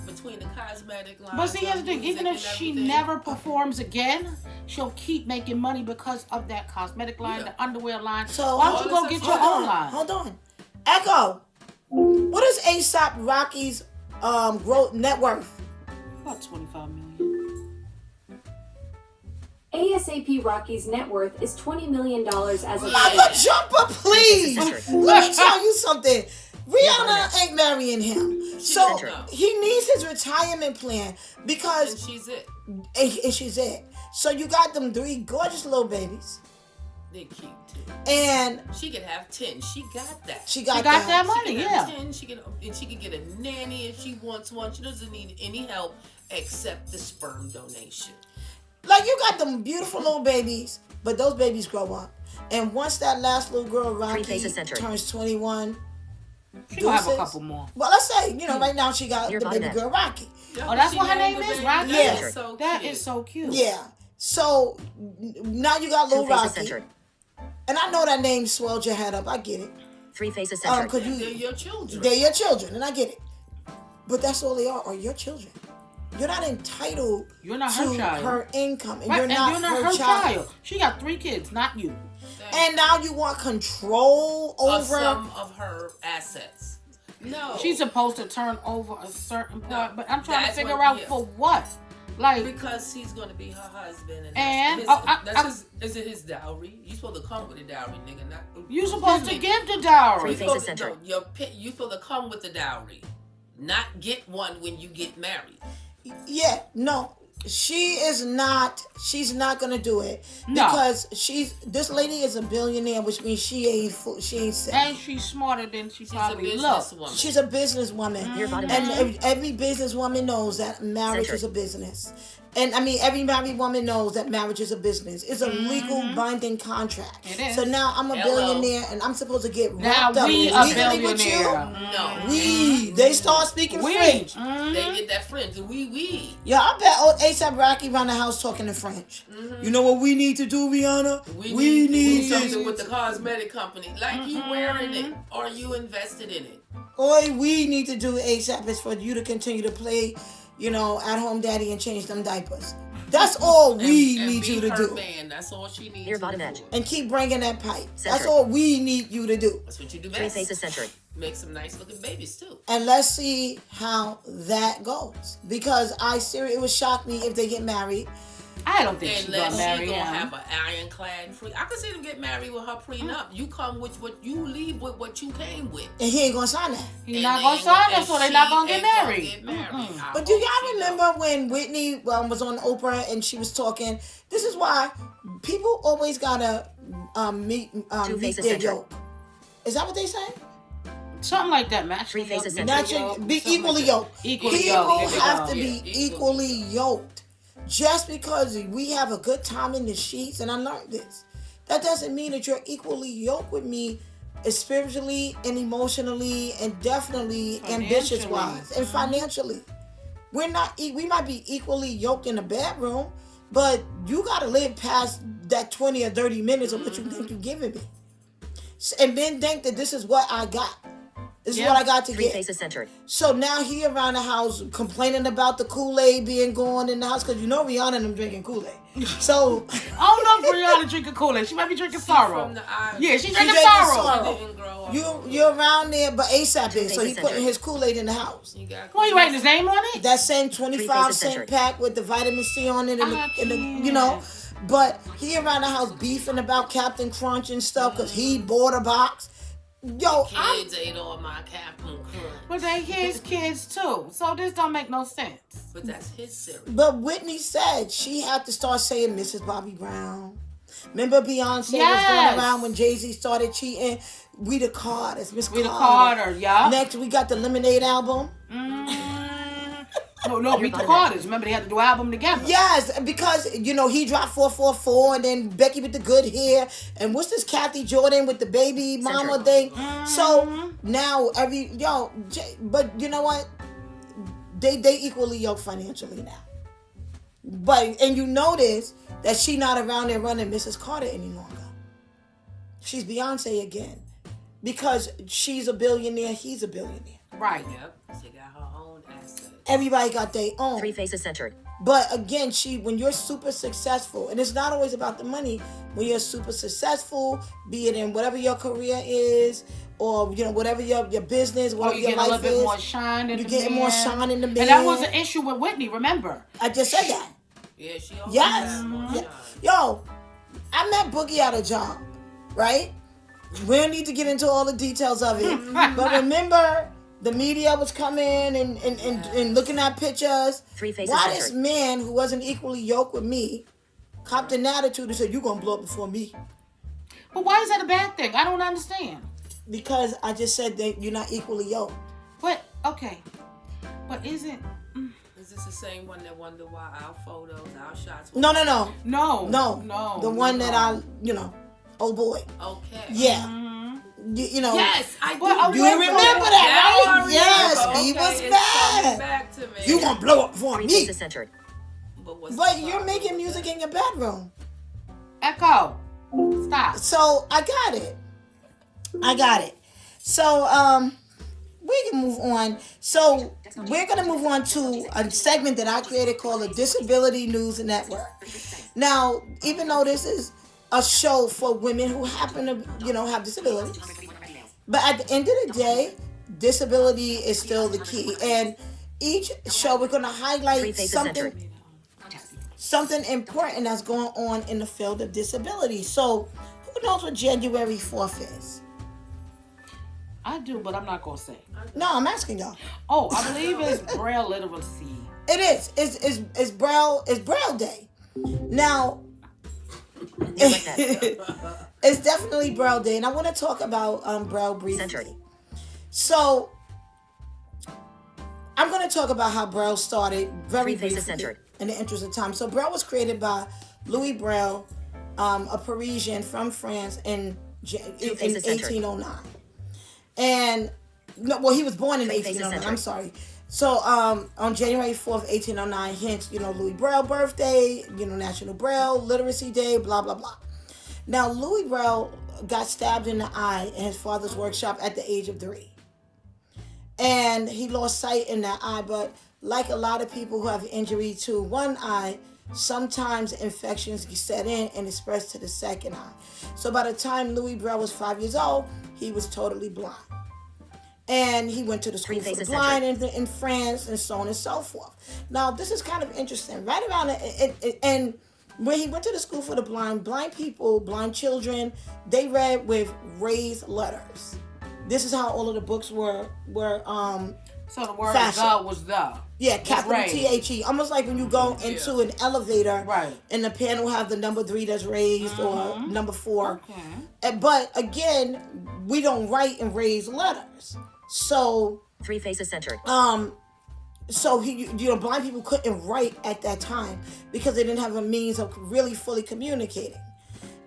Between the cosmetic line. But see, here's the thing. Even if she never performs again, she'll keep making money because of that cosmetic line, the underwear line. So why don't you go get your own line? Hold on. Echo, what is ASAP Rocky's growth net worth? About $25 million. ASAP Rocky's net worth is $20 million as of Mama Jumper, please. Let me tell you something. Rihanna ain't marrying him. So he needs his retirement plan because... And she's it. And she's it. So you got them 3 gorgeous little babies. They're cute too. And she could have 10. She got that. She got that money, she yeah. 10. She can get a nanny if she wants one. She doesn't need any help except the sperm donation. Like, you got them beautiful little babies, but those babies grow up. And once that last little girl, Rocky, turns 21, she gonna have a couple more. Well, let's say, right now she got the baby girl, Rocky. Oh, that's what her name is? Rocky? Yeah. That is so cute. Yeah. So, now you got little Rocky. And I know that name swelled your head up. I get it. 3 faces centered. They're your children. They're your children, and I get it. But that's all they are your children. You're not entitled to her income. And right, you're not her child. She got 3 kids, not you. And now you want control over some of her assets. No. She's supposed to turn over a certain part, but I'm trying to figure out for what. Like, because he's going to be her husband. Is it his dowry? You supposed to come with a dowry, nigga. You supposed to give the dowry. You're supposed to come with the dowry. Not get one when you get married. Yeah, no. She's not gonna do it. No. Because this lady is a billionaire, which means she ain't sick. And she's smarter than she probably looks. She's a businesswoman. And every businesswoman knows that marriage is a business. And I mean, every married woman knows that marriage is a business. It's a legal binding contract. It is. So now I'm a billionaire and I'm supposed to get wrapped up legally with you. No. They start speaking French. They get that French. We. Yeah, I bet ASAP Rocky around the house talking in French. You know what we need to do, Rihanna? We need something with the cosmetic company. Like you wearing it or you invested in it. All we need to do ASAP is for you to continue to play, at home daddy and change them diapers. That's all we need you to do. Man. That's all she needs. Your bottom edge. And keep bringing that pipe. That's all we need you to do. That's what you do best. 3 faces centered. Make some nice looking babies too. And let's see how that goes. Because it would shock me if they get married. I don't think she's gonna marry him. Have an ironclad free. I could see them get married with her prenup. You come with what you leave with what you came with. And he ain't gonna sign that. He's not gonna sign that, so they're not gonna get married. But do y'all remember when Whitney was on Oprah and she was talking? This is why people always gotta meet their yoke. Is that what they say? Something like that, match. 3 faces Be equally yoked. People have to be equally yoked. Just because we have a good time in the sheets, and I learned this, that doesn't mean that you're equally yoked with me spiritually and emotionally and definitely ambitious-wise and financially. We might be equally yoked in the bedroom, but you got to live past that 20 or 30 minutes of what you think you're giving me. And then think that this is what I got. This is what I got to 3 get. faces centered. So now he around the house complaining about the Kool-Aid being gone in the house because Rihanna and them drinking Kool-Aid. So I don't know if Rihanna drinking Kool-Aid. She might be drinking sorrow. Yeah, she's drinking sorrow. You're around there, but ASAP is. So he putting his Kool-Aid in the house. Well, you writing his name on it? That same 25-cent pack with the vitamin C on it, and But he around the house beefing about Captain Crunch and stuff because he bought a box. Yo, kids ate all my Captain Crunch. But they his kids too, so this don't make no sense. But that's his cereal. But Whitney said she had to start saying Mrs. Bobby Brown Remember Beyonce was Yes. going around when Jay-Z started cheating? We the Carters, Miss We the Carter. Carter, yeah. Next, we got the Lemonade album. No, Meet the Carters. Remember, they had to do an album together. Yes, because, you know, he dropped 444 and then Becky with the good hair. And what's this Kathy Jordan with the baby mama thing? So now but you know what? They equally yoked financially now. But, and you notice that she not around there running Mrs. Carter any longer. She's Beyonce again. Because she's a billionaire, he's a billionaire. Right. Yep. She got her own assets. Everybody got their own. Three faces centered. But again, when you're super successful, and it's not always about the money, when you're super successful, be it in whatever your career is, or, you know, whatever your business, whatever you your get a life little bit is. more shine in You're the getting more man. shine in the man. And that was an issue with Whitney, remember? I just said that. Yeah, she always Yes. has more Yeah. shine. Yo, I met Boogie at a job, right? We don't need to get into all the details of it. But remember, the media was coming and looking at pictures. Three faces Why centered. this man who wasn't equally yoked with me copped an attitude and said, "You gonna blow up before me." But why is that a bad thing? I don't understand. Because I just said that you're not equally yoked. But, okay. But isn't... Is this the same one that wonder why our photos, our shots? No. No. The one that oh boy. Okay. Yeah. You know. Yes, I do. Well, You remember that, right? Yes, he was it's mad. coming back to me. You gonna blow up before Three me. faces centered. What's But the you're problem making with music that? in your bedroom. Echo. Stop. So I got it. So we can move on. So we're gonna move on to a segment that I created called the Disability News Network. Now, even though this is a show for women who happen to, have disabilities, but at the end of the day, disability is still the key. And each show we're gonna Three highlight faces something centered. important that's going on in the field of disability. So, who knows what January 4th is? I do, but I'm not going to say. No, I'm asking y'all. Oh, I believe it's Braille literacy. It is. It's Braille Day. Now, You like that? it's definitely Braille Day, and I want to talk about Braille briefly. Centered. So, I'm going to talk about how Braille started very Three faces briefly centered. in the interest of time. So, Braille was created by Louis Braille, a Parisian from France in faces centered. 1809. And he was born in Three faces 1809. I'm centered. sorry. So on January 4th, 1809, hence Louis Braille birthday, National Braille Literacy Day, blah blah blah. Now Louis Braille got stabbed in the eye in his father's workshop at the age of 3, and he lost sight in that eye. But like a lot of people who have injury to one eye, sometimes infections set in and it spreads to the second eye. So by the time Louis Braille was 5 years old, he was totally blind. And he went to the school Three for the faces blind in France and so on and so forth. Now, this is kind of interesting. Right around and when he went to the school for the blind people, blind children, they read with raised letters. This is how all of the books were So the word fashion. "the" was "the." Yeah, capital raised. THE. Almost like when you go into an elevator, Right. and the panel have the number 3 that's raised or number 4. Okay. But again, we don't write in raised letters. So Three faces centered. so blind people couldn't write at that time because they didn't have a means of really fully communicating.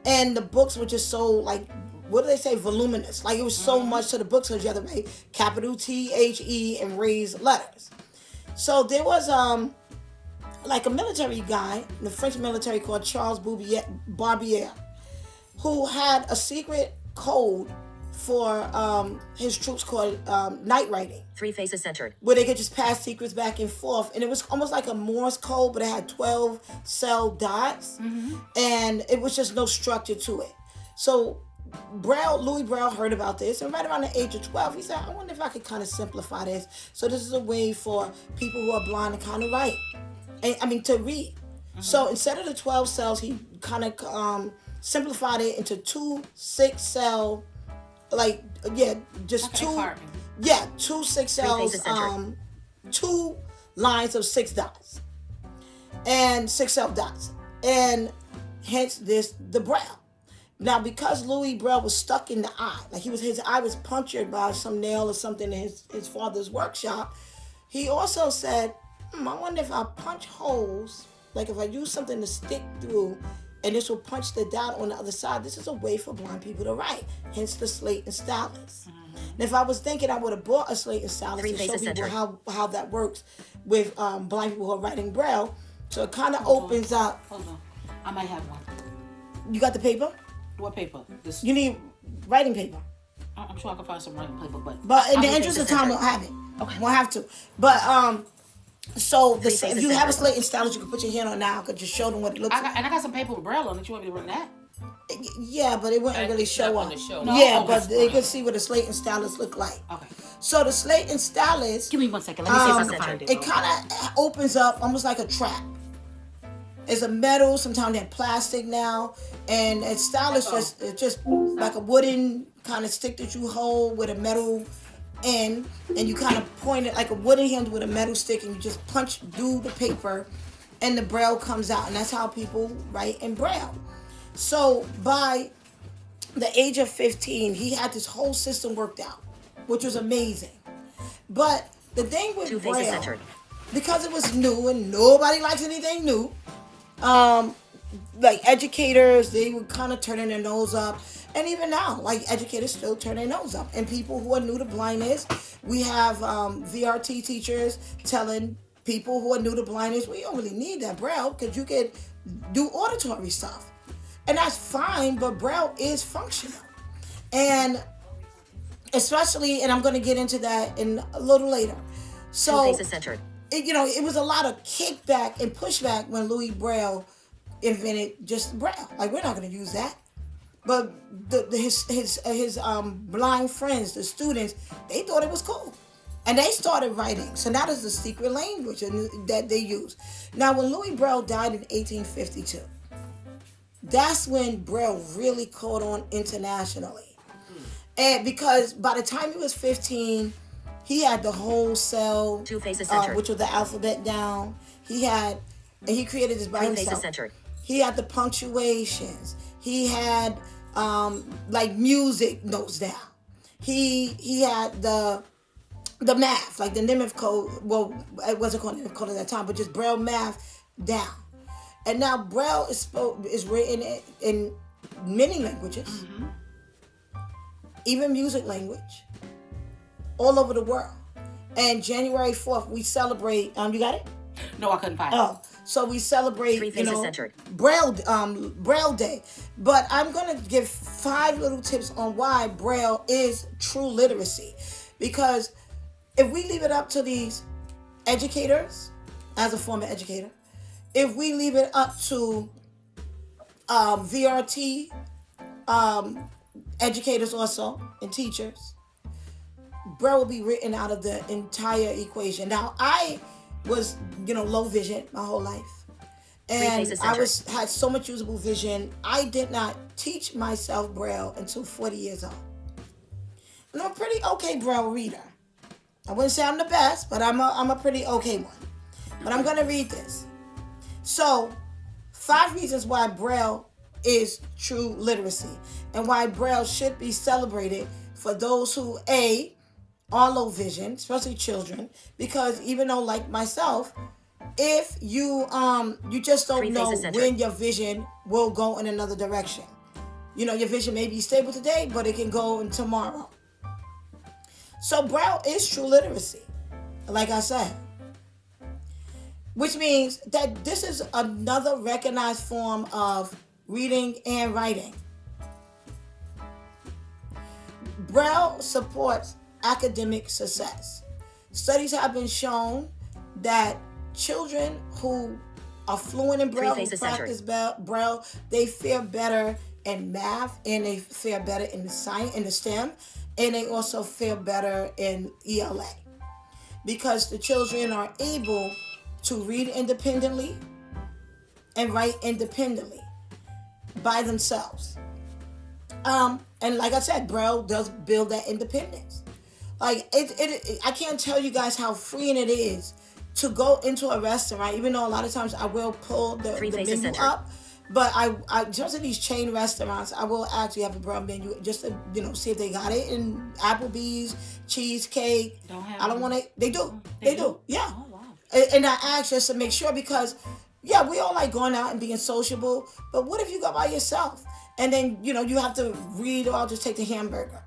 And the books were just so, like, what do they say, voluminous. Like, it was so much to the books because you had to write capital THE and raised letters. So there was like a military guy in the French military called Charles Barbier, who had a secret code for his troops called night writing, Three faces centered. where they could just pass secrets back and forth. And it was almost like a Morse code, but it had 12 cell dots, and it was just no structure to it. So Louis Braille heard about this, and right around the age of 12, he said, I wonder if I could kind of simplify this. So this is a way for people who are blind to kind of write. To read. So instead of the 12 cells, he kind of simplified it into 2 6-cell, just two. Carton. Yeah, 2 6 cells, faces centered. 2 lines of 6 dots. And 6 cell dots. And hence the Braille. Now, because Louis Braille was stuck in the eye, like his eye was punctured by some nail or something in his father's workshop, he also said, I wonder if I punch holes, like if I use something to stick through, and this will punch the dot on the other side, this is a way for blind people to write, hence the slate and stylus. And if I was thinking, I would have bought a slate and stylus to show people how that works with blind people who are writing Braille. So it kind of opens up. Hold on. I might have one. You got the paper? What paper? This. You need writing paper. I'm sure I can find some writing paper, but in the interest of time, we'll have it. Okay, we'll have to. But so if you have a slate and stylus, you can put your hand on now. I could just show them what it looks like. And I got some paper with Braille on it. You want me to run that? Yeah, but it wouldn't really show up. No? Yeah, but they could see what a slate and stylus look like. Okay. So the slate and stylus. Give me 1 second. Let me see if I can find it. It kind of opens up almost like a trap. It's a metal. Sometimes they're plastic now, and it's stylus just like a wooden kind of stick that you hold with a metal end, and you kind of point it like a wooden handle with a metal stick, and you just punch through the paper, and the Braille comes out, and that's how people write in Braille. So by the age of 15, he had this whole system worked out, which was amazing. But the thing with Braille, because it was new and nobody likes anything new, like educators, they were kind of turning their nose up. And even now, like educators still turn their nose up. And people who are new to blindness, we have VRT teachers telling people who are new to blindness, we don't really need that Braille because you can do auditory stuff. And that's fine, but Braille is functional. And especially, and I'm going to get into that in a little later. So, it was a lot of kickback and pushback when Louis Braille invented just Braille. Like, we're not going to use that. But his blind friends, the students, they thought it was cool. And they started writing. So that is the secret language that they use. Now, when Louis Braille died in 1852, that's when Braille really caught on internationally. And because by the time he was 15, he had the whole cell, which was the alphabet down. He created this by himself. He had the punctuations. He had like music notes down. He had the math, like the Nemeth code. Well, it wasn't called Nemeth code at that time, but just Braille math down. And now Braille is written in many languages, even music language, all over the world. And January 4th, we celebrate. You got it? No, I couldn't find it. Oh, so we celebrate, Braille Day. But I'm gonna give 5 little tips on why Braille is true literacy, because if we leave it up to these educators, as a former educator, if we leave it up to VRT educators also and teachers, Braille will be written out of the entire equation. Now, I was, low vision my whole life. And I had so much usable vision. I did not teach myself Braille until 40 years old. And I'm a pretty okay Braille reader. I wouldn't say I'm the best, but I'm a pretty okay one. But I'm going to read this. So, 5 reasons why Braille is true literacy and why Braille should be celebrated for those who, A, are low vision, especially children, because even though, like myself, if you just don't know when your vision will go in another direction. Your vision may be stable today, but it can go in tomorrow. So Braille is true literacy, like I said. Which means that this is another recognized form of reading and writing. Braille supports academic success. Studies have been shown that children who are fluent in Braille, who practice Braille, they fare better in math, and they fare better in the science, in the STEM, and they also fare better in ELA. Because the children are able to read independently and write independently by themselves. And like I said, Braille does build that independence. Like I can't tell you guys how freeing it is to go into a restaurant, even though a lot of times I will pull the menu up, But I just in these chain restaurants, I will actually have a Braille menu just to see if they got it in Applebee's, cheesecake. I don't want to. They do. They do. Yeah. Oh wow. And I ask just to make sure because, yeah, we all like going out and being sociable. But what if you go by yourself and then you have to read or I'll just take the hamburger,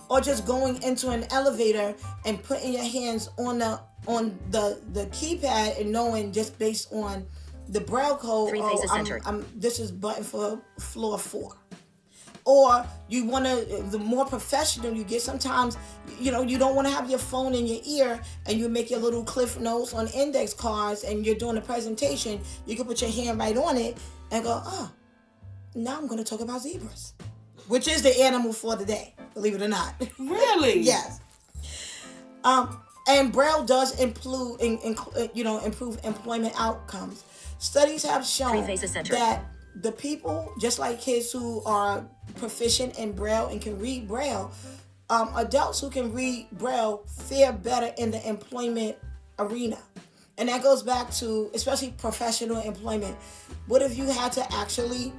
or just going into an elevator and putting your hands on the keypad and knowing just based on the Braille code, Three faces centered. this is button for floor 4. Or you want to, the more professional you get, sometimes, you don't want to have your phone in your ear and you make your little cliff notes on index cards and you're doing a presentation. You can put your hand right on it and go, now I'm going to talk about zebras, which is the animal for the day, believe it or not. Really? Yes. And Braille does improve employment outcomes. Studies have shown that the people, just like kids who are proficient in Braille and can read Braille, adults who can read Braille fare better in the employment arena. And that goes back to, especially professional employment. What if you had to actually,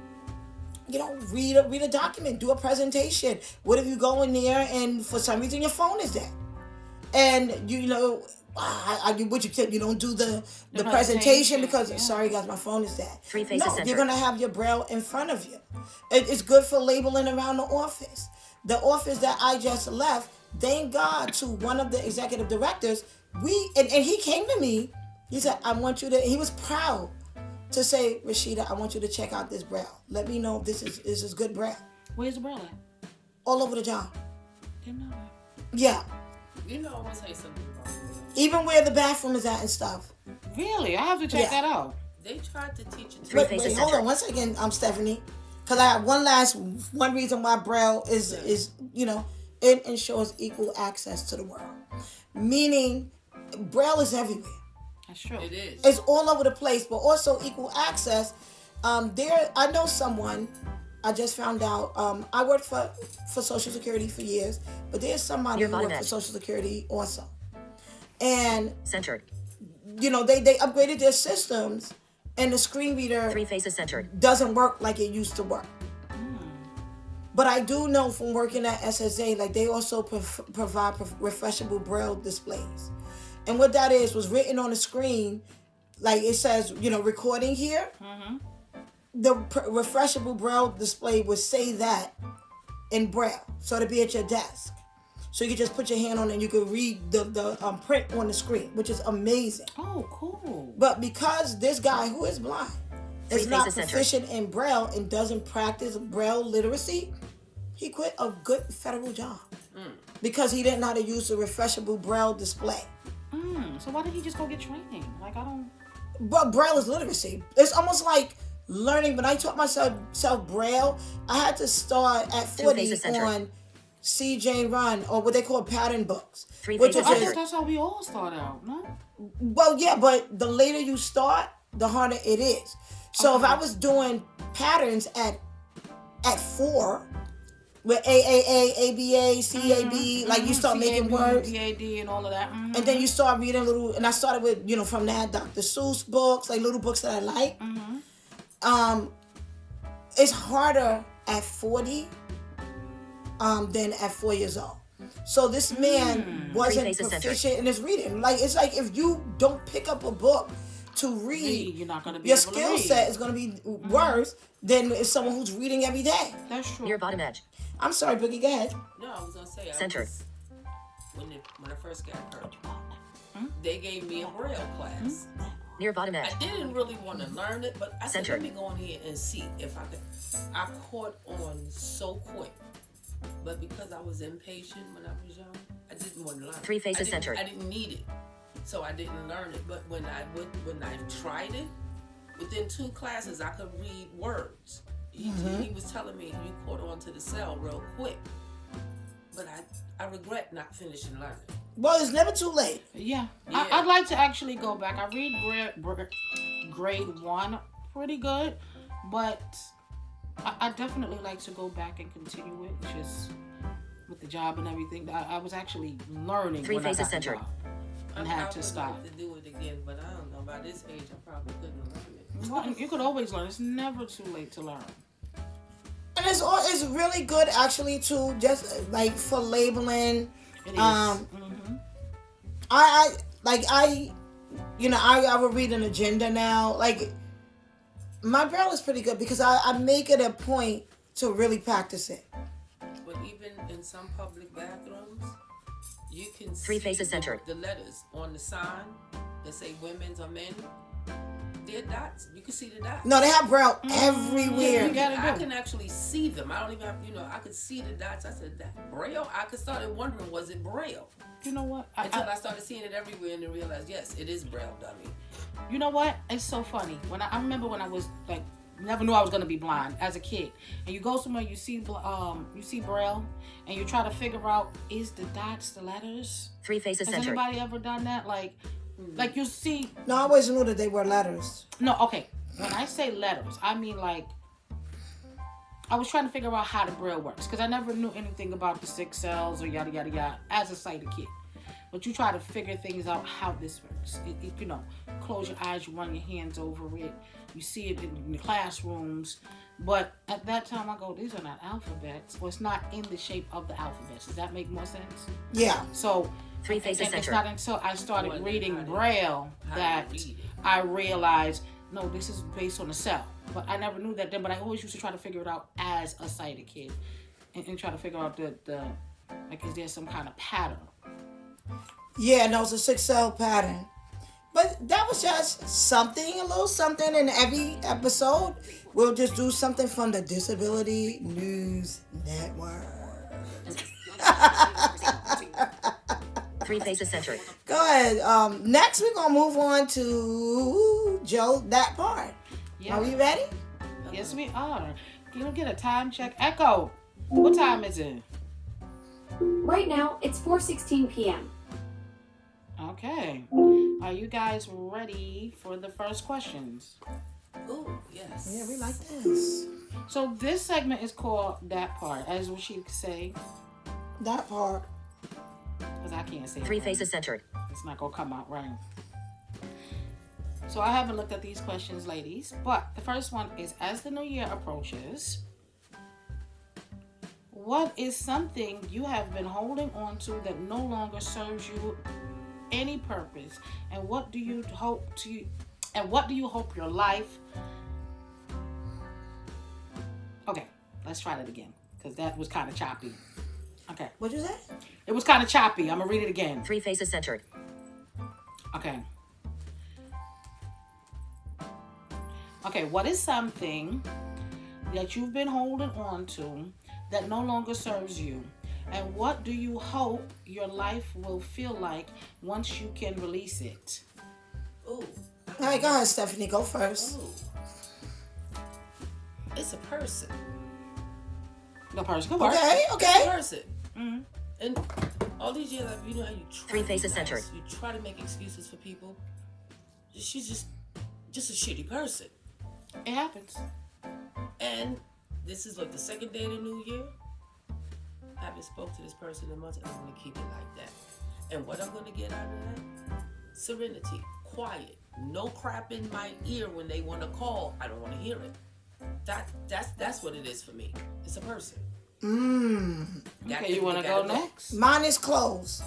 read a document, do a presentation? What if you go in there and for some reason your phone is dead? And what you said, you don't do the presentation because sorry guys, my phone is dead. You're gonna have your Braille in front of you. It's good for labeling around the office. The office that I just left, thank God to one of the executive directors, and he came to me. He said, I want you to. He was proud to say, Rashida, I want you to check out this Braille. Let me know if this is good Braille. Where's the Braille at? All over the job. Didn't know that. Yeah. I'm gonna say something about Braille. Even where the bathroom is at and stuff. Really? I have to check that out. They tried to teach it. Wait, hold on one second, Stephanie. Because I have one reason why Braille is it ensures equal access to the world. Meaning, Braille is everywhere. That's true. It is. It's all over the place, but also equal access. I know someone. I just found out. I worked for Social Security for years, but there's somebody who worked for Social Security also, and centered. They upgraded their systems, and the screen reader doesn't work like it used to work. But I do know from working at SSA, like they also provide refreshable Braille displays, and what that was written on the screen, like it says, recording here. Mm-hmm. The refreshable Braille display would say that in Braille, so to be at your desk. So you could just put your hand on it and you could read the print on the screen, which is amazing. Oh, cool. But because this guy who is blind is not proficient in Braille and doesn't practice Braille literacy, he quit a good federal job because he didn't know how to use the refreshable Braille display. So why did he just go get training? Like, I don't... But Braille is literacy. It's almost like learning. When I taught myself Braille, I had to start at 40 on CJ Run, or what they call pattern books. I thought that's how we all start out, no? Well, yeah, but the later you start, the harder it is. So if I was doing patterns at 4, with AAA, ABA, CAB, like you start making words. BAD and all of that. And then you start reading and I started with, from that Dr. Seuss books, like little books that I like. It's harder at 40 than at 4 years old. So this man wasn't proficient in his reading. Like, it's like if you don't pick up a book to read, you're not gonna be your skill set is going to be worse than if someone who's reading every day. That's true. Near bottom edge. I'm sorry, Boogie, go ahead. No, I was going to say, centered. When I first got hurt, they gave me a Braille class. Near bottom edge. I didn't really want to learn it, but I said, let me go in here and see if I could. I caught on so quick. But because I was impatient when I was young, I didn't want to learn it. Three faces centered. I didn't need it. So I didn't learn it. But when I tried it, within 2 classes, I could read words. He was telling me, you caught on to the cell real quick. But I regret not finishing learning. Well, it's never too late. Yeah. I'd like to actually go back. I read grade 1 pretty good, but I definitely like to go back and continue it, just with the job and everything. I was actually learning when I got the job and had to stop. To do it again, but I don't know. By this age, I probably couldn't learn it. Well, you could always learn. It's never too late to learn. And it's really good actually to just like for labeling. It is. I would read an agenda now. Like my braille is pretty good because I make it a point to really practice it. But even in some public bathrooms, you can Three see faces centered. the letters on the sign that say women's or men. They're dots. You can see the dots. No, they have braille everywhere. You gotta I do. can actually see them. I don't even have, I could see the dots. I said, that Braille? I could started wondering, was it Braille? You know what? Until I started seeing it everywhere and then realized, yes, it is Braille, dummy. You know what? It's so funny. When I remember when I was like, never knew I was gonna be blind as a kid, and you go somewhere, you see braille, and you try to figure out, is the dots the letters? Three faces Has centered. anybody ever done that? Like you see. No, I always knew that they were letters. No, okay. When I say letters, I mean like. I was trying to figure out how the braille works because I never knew anything about the 6 cells or yada yada yada as a sighted kid. But you try to figure things out how this works. Close your eyes, you run your hands over it. You see it in the classrooms. But at that time, I go, these are not alphabets. Or it's not in the shape of the alphabets. Does that make more sense? Yeah. So, Three faces and it's centered. not until I started Well, reading how do- braille how that do you read it? I realized, no, this is based on a cell. But I never knew that then. But I always used to try to figure it out as a sighted kid. And try to figure out the like, is there some kind of pattern? Yeah, no, it's a 6-cell pattern. But that was just something, a little something. In every episode, we'll just do something from the Disability News Network. Three faces centered. Go ahead. Next, we're going to move on to Joe, that part. Yeah. Are we ready? Yes, we are. Can you get a time check? Echo, what time is it? Right now, it's 4:16 p.m. Okay. Are you guys ready for the first questions? Ooh, yes. Yeah, we like this. So this segment is called That Part, as what she could say, That part. because I can't say Three it right. faces centered. It's not going to come out right. So I haven't looked at these questions, ladies, but the first one is, as the new year approaches, what is something you have been holding on to that no longer serves you any purpose, and what do you hope your life? Okay, let's try that again because that was kind of choppy. Okay, What'd you say? it was kind of choppy. I'm gonna read it again. Three faces centered. Okay. Okay, what is something that you've been holding on to that no longer serves you? And what do you hope your life will feel like once you can release it? Ooh. All right, go ahead, Stephanie. Go first. Ooh. It's a person. The person can work. Okay, It's a okay. person. Mm-hmm. And all these years, how you try Three to be faces nice. centered. You try to make excuses for people. She's just a shitty person. It happens. And this is like the second day of the new year. I haven't spoke to this person in months, and I'm gonna keep it like that. And what I'm gonna get out of that? Serenity, quiet, no crap in my ear when they want to call. I don't want to hear it. That's what it is for me. It's a person. Okay, you want to go next? Mine is clothes.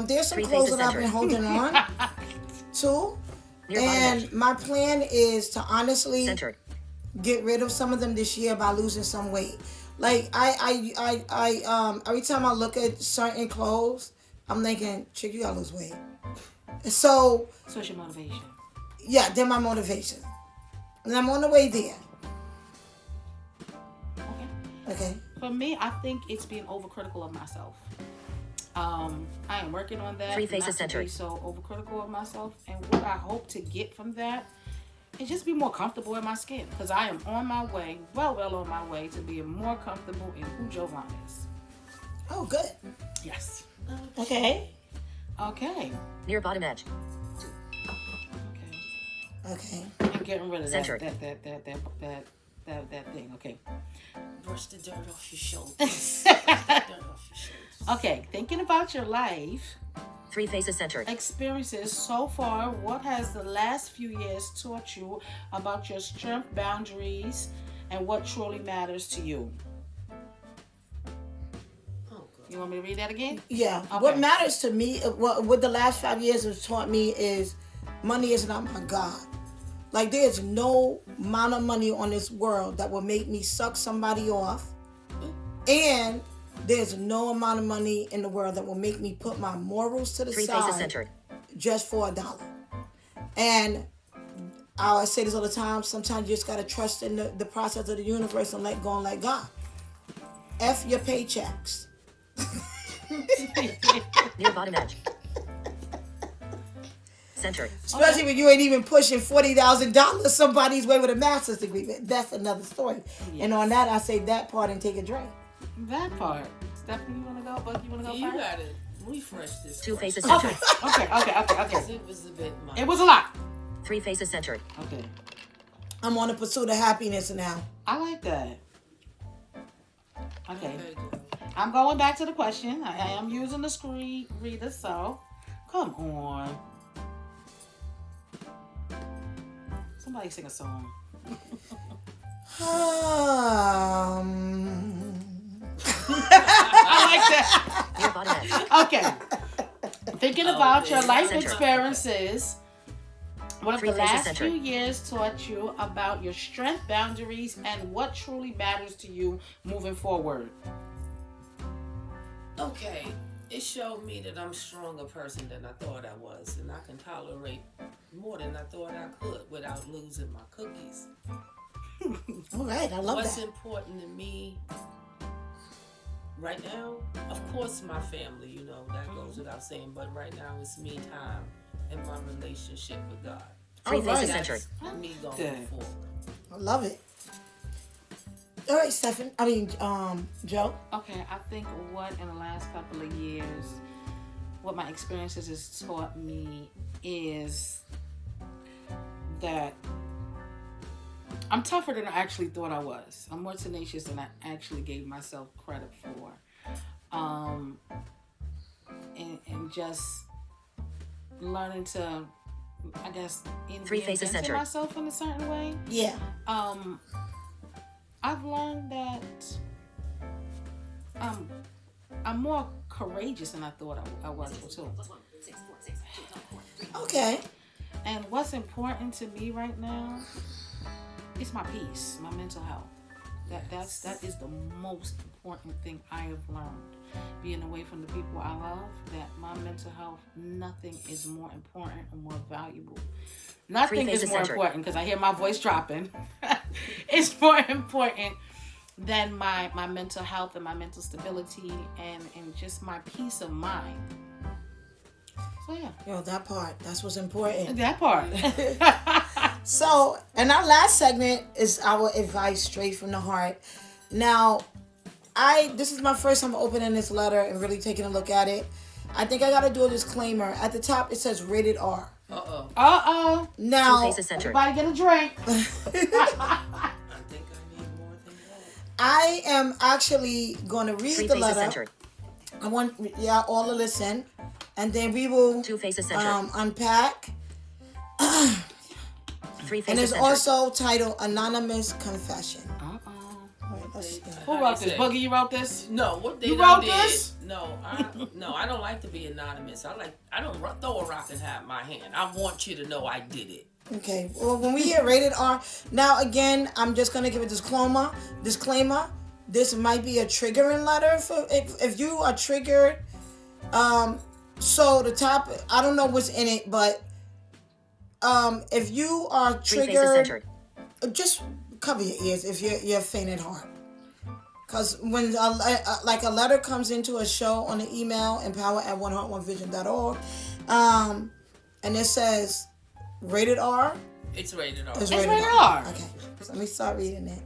There's some Three clothes faces that I've been centered. holding on to. Near bottom And edge. my plan is to honestly Centered. get rid of some of them this year by losing some weight. Like I every time I look at certain clothes, I'm thinking, chick, you gotta lose weight. And so So it's your motivation. yeah, they're my motivation. And I'm on the way there. Okay. Okay. For me, I think it's being overcritical of myself. I am working on that. Three faces not to be centered. so overcritical of myself, and what I hope to get from that is just be more comfortable in my skin, because I am on my way, well on my way to being more comfortable in who Jovan is. Oh, good. Yes. Okay. Okay. Near bottom edge. Okay. Okay. I'm getting rid of that Centered. that thing. Okay. Brush the dirt off your shoulders. Dirt off your shoulders. Okay. Thinking about your life. Three Faces Centered. experiences so far, what has the last few years taught you about your strength, boundaries, and what truly matters to you? You want me to read that again? Yeah. Okay. What matters to me, what the last 5 years has taught me is money is not my God. Like, there's no amount of money on this world that will make me suck somebody off. And there's no amount of money in the world that will make me put my morals to the Three Faces side Centered. just for $1. And I say this all the time, sometimes you just got to trust in the process of the universe and let go and let God. F your paychecks. Near bottom edge. Centered. Especially when you ain't even pushing $40,000 somebody's way with a master's degree. That's another story. Yes. And on that, I say that part and take a drink. That part. Stephanie, you want to go? Buck, you want to go You first? gotta refresh this. Two question. Faces Centered. Okay. It was a bit much. It was a lot. Three Faces Centered. Okay. I'm on the pursuit of happiness now. I like that. Okay. Okay, Joe. I'm going back to the question. I am using the screen reader, so come on. Somebody sing a song. I like that. Near bottom edge. Okay. Thinking about your life Center. experiences, what have Three the Faces last Centered. few years taught you about your strength, boundaries, and what truly matters to you moving forward? Okay, it showed me that I'm a stronger person than I thought I was, and I can tolerate more than I thought I could without losing my cookies. All right, I love What's that. important to me right now? Of course, my family, that goes without saying, but right now it's me time and my relationship with God. Three All right. Faces That's Centered. me going Good. forward. I love it. All right, Joe. Okay, I think what in the last couple of years, what my experiences has taught me is that I'm tougher than I actually thought I was. I'm more tenacious than I actually gave myself credit for. And just learning to, I guess, Three Faces reinvent Centered. myself in a certain way. Yeah. I've learned that I'm more courageous than I thought I was too. Okay. And what's important to me right now is my peace, my mental health. That is the most important thing I have learned. Being away from the people I love, that my mental health, nothing is more important or more valuable. Nothing Three is Faces more Centered. important because I hear my voice dropping. It's more important than my mental health and my mental stability and just my peace of mind. So yeah, Yo, that's what's important. that part. So, and our last segment is our advice straight from the heart. Now, this is my first time opening this letter and really taking a look at it. I think I gotta do a disclaimer. At the top, it says rated R. Uh-oh. Two Now, Faces Centered. Everybody get a drink. I think I need more than that. I am actually gonna read Three the Faces letter. Centered. I want y'all all to listen, and then we will Two Faces Centered. unpack. Three And Faces it's Centered. also titled Anonymous Confession. Uh-oh. All right, let's see. Who wrote this? Boogie, you wrote this? No, what they You done wrote did. this? No, I don't like to be anonymous. I don't throw a rock and hide my hand. I want you to know I did it. Okay. Well, when we hear rated R, now again, I'm just gonna give a disclaimer. This might be a triggering letter for if you are triggered. So the top, I don't know what's in it, but if you are Three Faces triggered, Centered. just cover your ears if you're faint at heart. Because when a letter comes into a show on the email, empower@oneheartonevision.org, and it says rated R. It's rated R. It's It's rated R. Okay, so let me start reading it.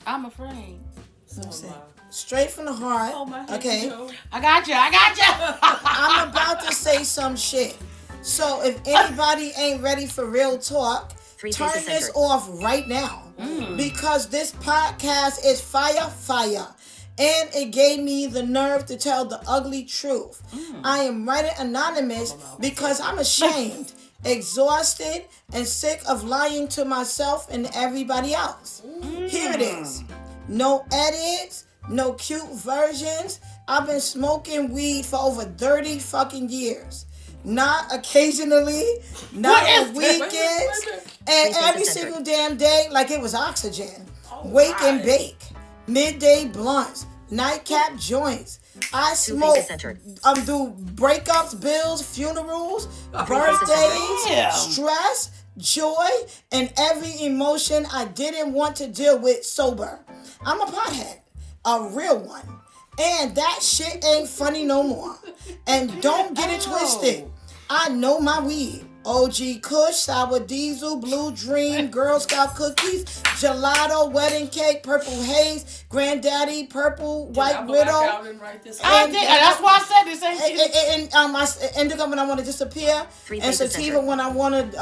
I'm afraid. So Let's see. am I. Straight from the heart. Oh, my hand, Okay, Joe. I got you. I'm about to say some shit. So if anybody ain't ready for real talk, Three turn Faces this Centered. off right now because this podcast is fire. And it gave me the nerve to tell the ugly truth. I am writing anonymous because I'm ashamed, exhausted, and sick of lying to myself and everybody else. Here it is. No edits, no cute versions. I've been smoking weed for over 30 fucking years. Not occasionally, not on weekends, and every single damn day like it was oxygen. Wake and bake, midday blunts, nightcap joints. I smoke, do breakups, bills, funerals, birthdays, stress, joy, and every emotion I didn't want to deal with sober. I'm a pothead, a real one. And that shit ain't funny no more. And don't get it twisted. I know my weed. OG Kush, Sour Diesel, Blue Dream, Girl Scout cookies, gelato, wedding cake, purple haze, Granddaddy, purple, white widow. I did. That's why I said this ain't shit. And I indica when I want to disappear, and sativa when I wanted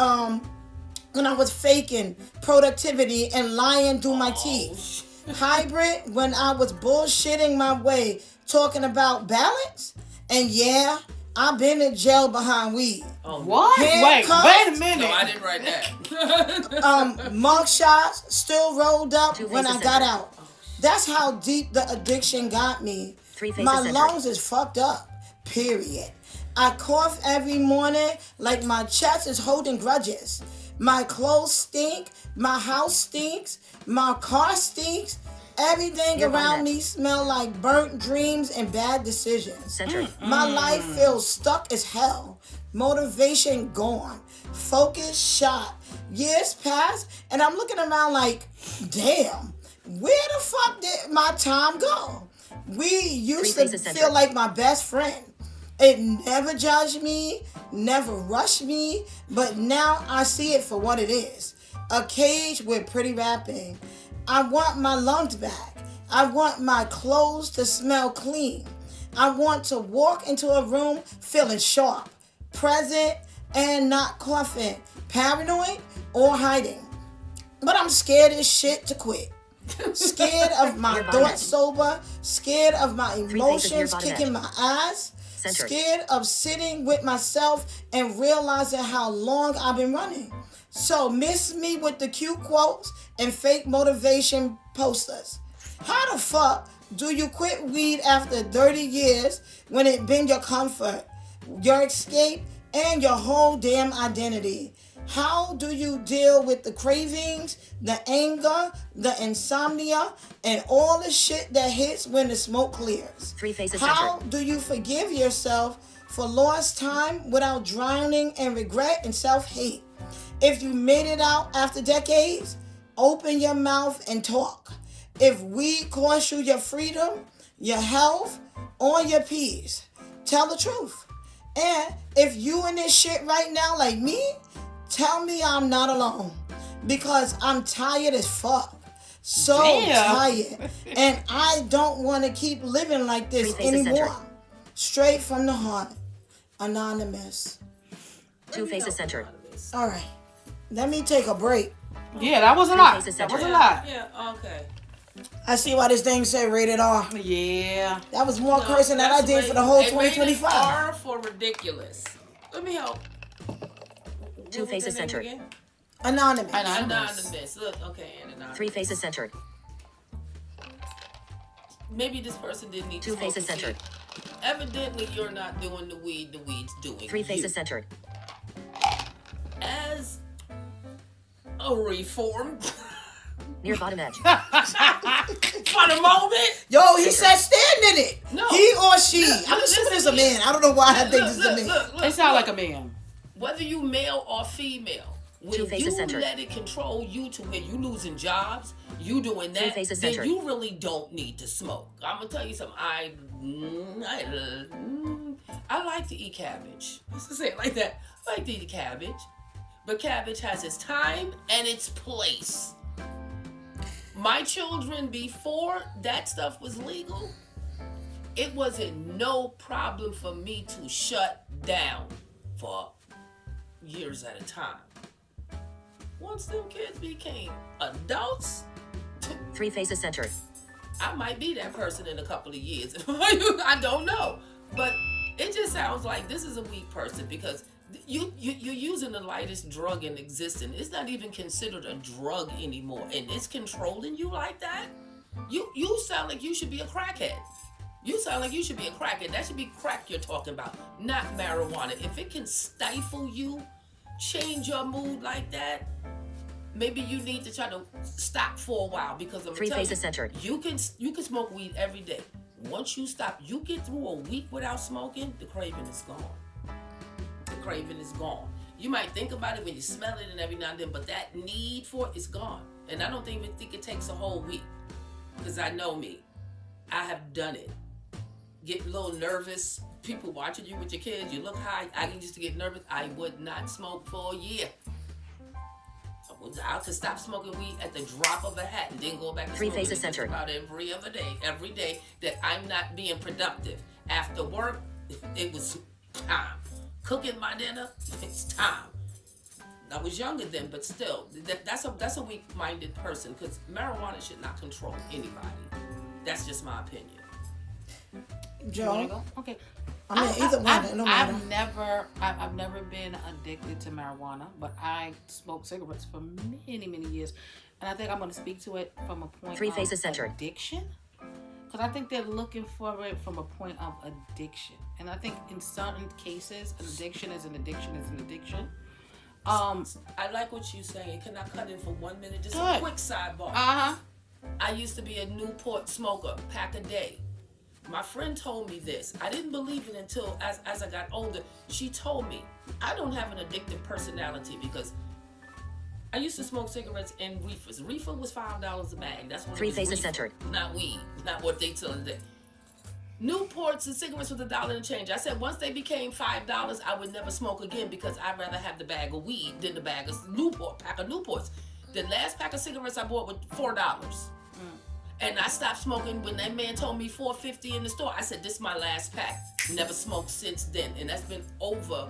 when I was faking productivity and lying through my teeth. Hybrid when I was bullshitting my way, talking about balance. And yeah, I've been in jail behind weed. What? Wait a minute. No, I didn't write that. Mug shots still rolled up when I got out. That's how deep the addiction got me. My lungs is fucked up. Period. I cough every morning like my chest is holding grudges. My clothes stink. My house stinks. My car stinks. Everything around me smell like burnt dreams and bad decisions. My life feels stuck as hell. Motivation gone. Focus shot. Years pass and I'm looking around like, damn, where the fuck did my time go? We used to feel like my best friend. It never judged me, never rushed me, but now I see it for what it is. A cage with pretty rapping. I want my lungs back. I want my clothes to smell clean. I want to walk into a room feeling sharp, present, and not coughing, paranoid, or hiding. But I'm scared as shit to quit. Scared of my thoughts sober, scared of my emotions kicking my ass, scared of sitting with myself and realizing how long I've been running. So miss me with the cute quotes and fake motivation posters. How the fuck do you quit weed after 30 years when it been your comfort, your escape, and your whole damn identity? How do you deal with the cravings, the anger, the insomnia, and all the shit that hits when the smoke clears? How do you forgive yourself for lost time without drowning in regret and self-hate? If you made it out after decades, open your mouth and talk. If weed cost you your freedom, your health, or your peace, tell the truth. And if you in this shit right now like me, tell me I'm not alone. Because I'm tired as fuck. So tired. And I don't want to keep living like this anymore. Straight from the heart. Anonymous. Two Faces Center. All right. Let me take a break. Yeah, that was a lot. That was a lot. Yeah, okay. I see why this thing said rated R. Yeah. That was more cursing than I did for the whole 2025. R for ridiculous. Let me help. Two Faces Center. Anonymous. Look, okay, and anonymous. Three Faces Center. Maybe this person didn't need Two to smoke Faces the Center. weed. Evidently, you're not doing the weed. The weed's doing Three you. Faces Center. As a reform Near bottom edge. for the moment. Yo, he said stand in it. No. He or she. I'm assuming it's a man. I don't know why I think this is a man. It sounds like a man. Whether you male or female, when Two Faces you Center. let it control you to where you losing jobs, you doing that, Faces then Center. you really don't need to smoke. I'm gonna tell you something. I like to eat cabbage. Let's just say it like that. I like to eat cabbage, but cabbage has its time and its place. My children, before that stuff was legal, it wasn't no problem for me to shut down for years at a time. Once them kids became adults, Three Faces Center. I might be that person in a couple of years. I don't know. But it just sounds like this is a weak person because you're using the lightest drug in existence. It's not even considered a drug anymore, and it's controlling you like that. You sound like you should be a crackhead. You sound like you should be a crackhead. That should be crack you're talking about, not marijuana. If it can stifle you, change your mood like that, maybe you need to try to stop for a while because I'm Three telling faces centered. you can smoke weed every day. Once you stop, you get through a week without smoking, the craving is gone. The craving is gone. You might think about it when you smell it and every now and then, but that need for it is gone. And I don't even think it takes a whole week because I know me. I have done it. Get a little nervous. People watching you with your kids, you look high. I used to get nervous. I would not smoke for a year. I could stop smoking weed at the drop of a hat and then go back to Three smoking faces centered. about every day that I'm not being productive. After work, it was time. Cooking my dinner, it's time. I was younger then, but still, that's a weak-minded person because marijuana should not control anybody. That's just my opinion. Joe? Okay. I mean, either one. It don't matter. I've never been addicted to marijuana, but I smoked cigarettes for many, many years, and I think I'm going to speak to it from a point Three of faces centered. addiction, because I think they're looking for it from a point of addiction, and I think in certain cases, an addiction is an addiction is an addiction. I like what you're saying. Can I cut in for 1 minute? Just a quick sidebar. I used to be a Newport smoker, pack a day. My friend told me this. I didn't believe it until as I got older. She told me, I don't have an addictive personality because I used to smoke cigarettes and reefers. Reefer was $5 a bag. That's what Three it was. faces Reefer, centered. not weed. Not what they tell today. Newports and cigarettes with $1 and change. I said once they became $5, I would never smoke again because I'd rather have the bag of weed than the bag of pack of Newports. The last pack of cigarettes I bought was $4. And I stopped smoking when that man told me $4.50 in the store. I said, this is my last pack. Never smoked since then. And that's been over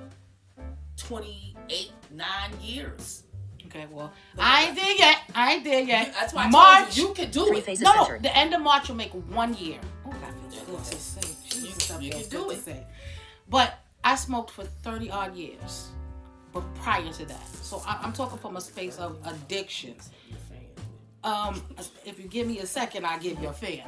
9 years. Okay, well, I ain't there yet. That's why I March. told you could do Three it. faces No, centered. the end of March will make 1 year. Oh, that feels good to say. Jesus, that you feels can do good to it. say. But I smoked for 30 odd years, but prior to that. So I'm talking from a space of addiction. If you give me a second, I'll give you a fan.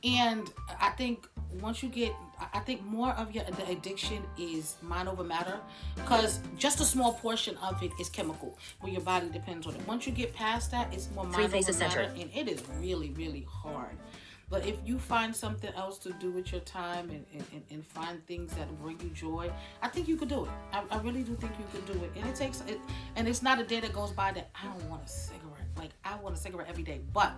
And I think once you get, I think more of the addiction is mind over matter, because just a small portion of it is chemical, where your body depends on it. Once you get past that, it's more mind over faces matter, centered. and it is really, really hard. But if you find something else to do with your time and find things that bring you joy, I think you could do it. I really do think you could do it. And it takes it, and it's not a day that goes by that I don't want a cigarette. Like, I want a cigarette every day, but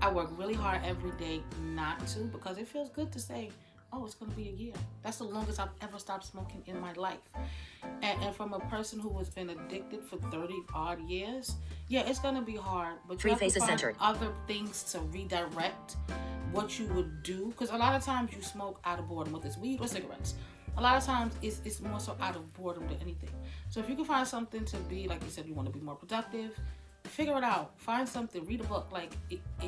I work really hard every day not to, because it feels good to say, oh, it's going to be a year. That's the longest I've ever stopped smoking in my life. And from a person who has been addicted for 30 odd years, yeah, it's going to be hard. But Three you have to faces find centered. other things to redirect what you would do. Because a lot of times you smoke out of boredom, whether it's weed or cigarettes. A lot of times it's more so out of boredom than anything. So if you can find something to be, like you said, you want to be more productive, figure it out. Find something, read a book. Like,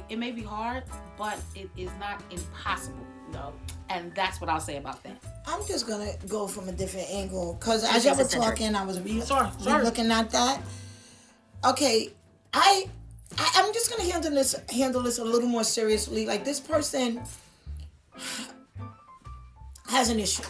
it may be hard, but it is not impossible. No. And that's what I'll say about that. I'm just gonna go from a different angle because as y'all were talking, I was looking at that. Okay, I'm just gonna handle this a little more seriously. Like, this person has an issue,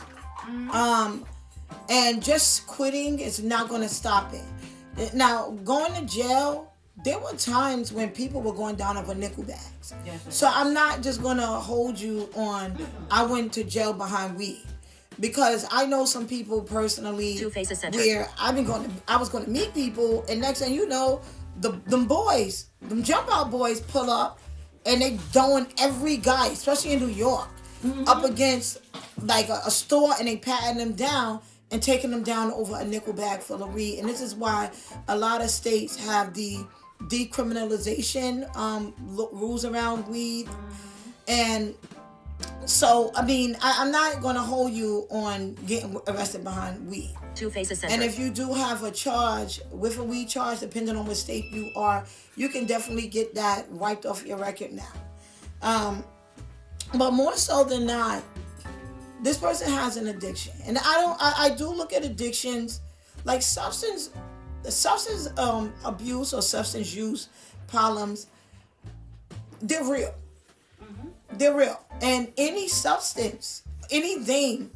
and just quitting is not gonna stop it. Now, going to jail, there were times when people were going down over nickel bags. Yes, So I'm not just going to hold you on, I went to jail behind weed. Because I know some people personally Two faces centered. where I was going to meet people, and next thing you know, them jump out boys pull up, and they throwing every guy, especially in New York, up against like a store, and they patting them down and taking them down over a nickel bag full of weed. And this is why a lot of states have the decriminalization rules around weed. And So, I mean, I'm not going to hold you on getting arrested behind weed. Two faces And centered. if you do have a charge with a weed charge, depending on what state you are, you can definitely get that wiped off your record now. But more so than not, this person has an addiction, and I do look at addictions like substance abuse or substance use problems. They're real. They're real, and any substance, anything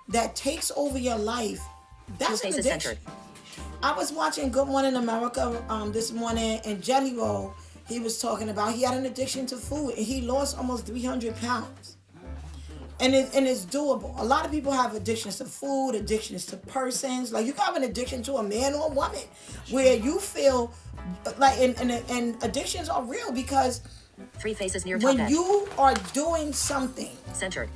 that takes over your life, Two that's an faces addiction. centered. I was watching Good Morning America this morning, and Jelly Roll, he was talking about he had an addiction to food, and he lost almost 300 pounds. And it's doable. A lot of people have addictions to food, addictions to persons. Like, you can have an addiction to a man or a woman where you feel like, and addictions are real because Three faces near top when edge. you are doing something, Centered.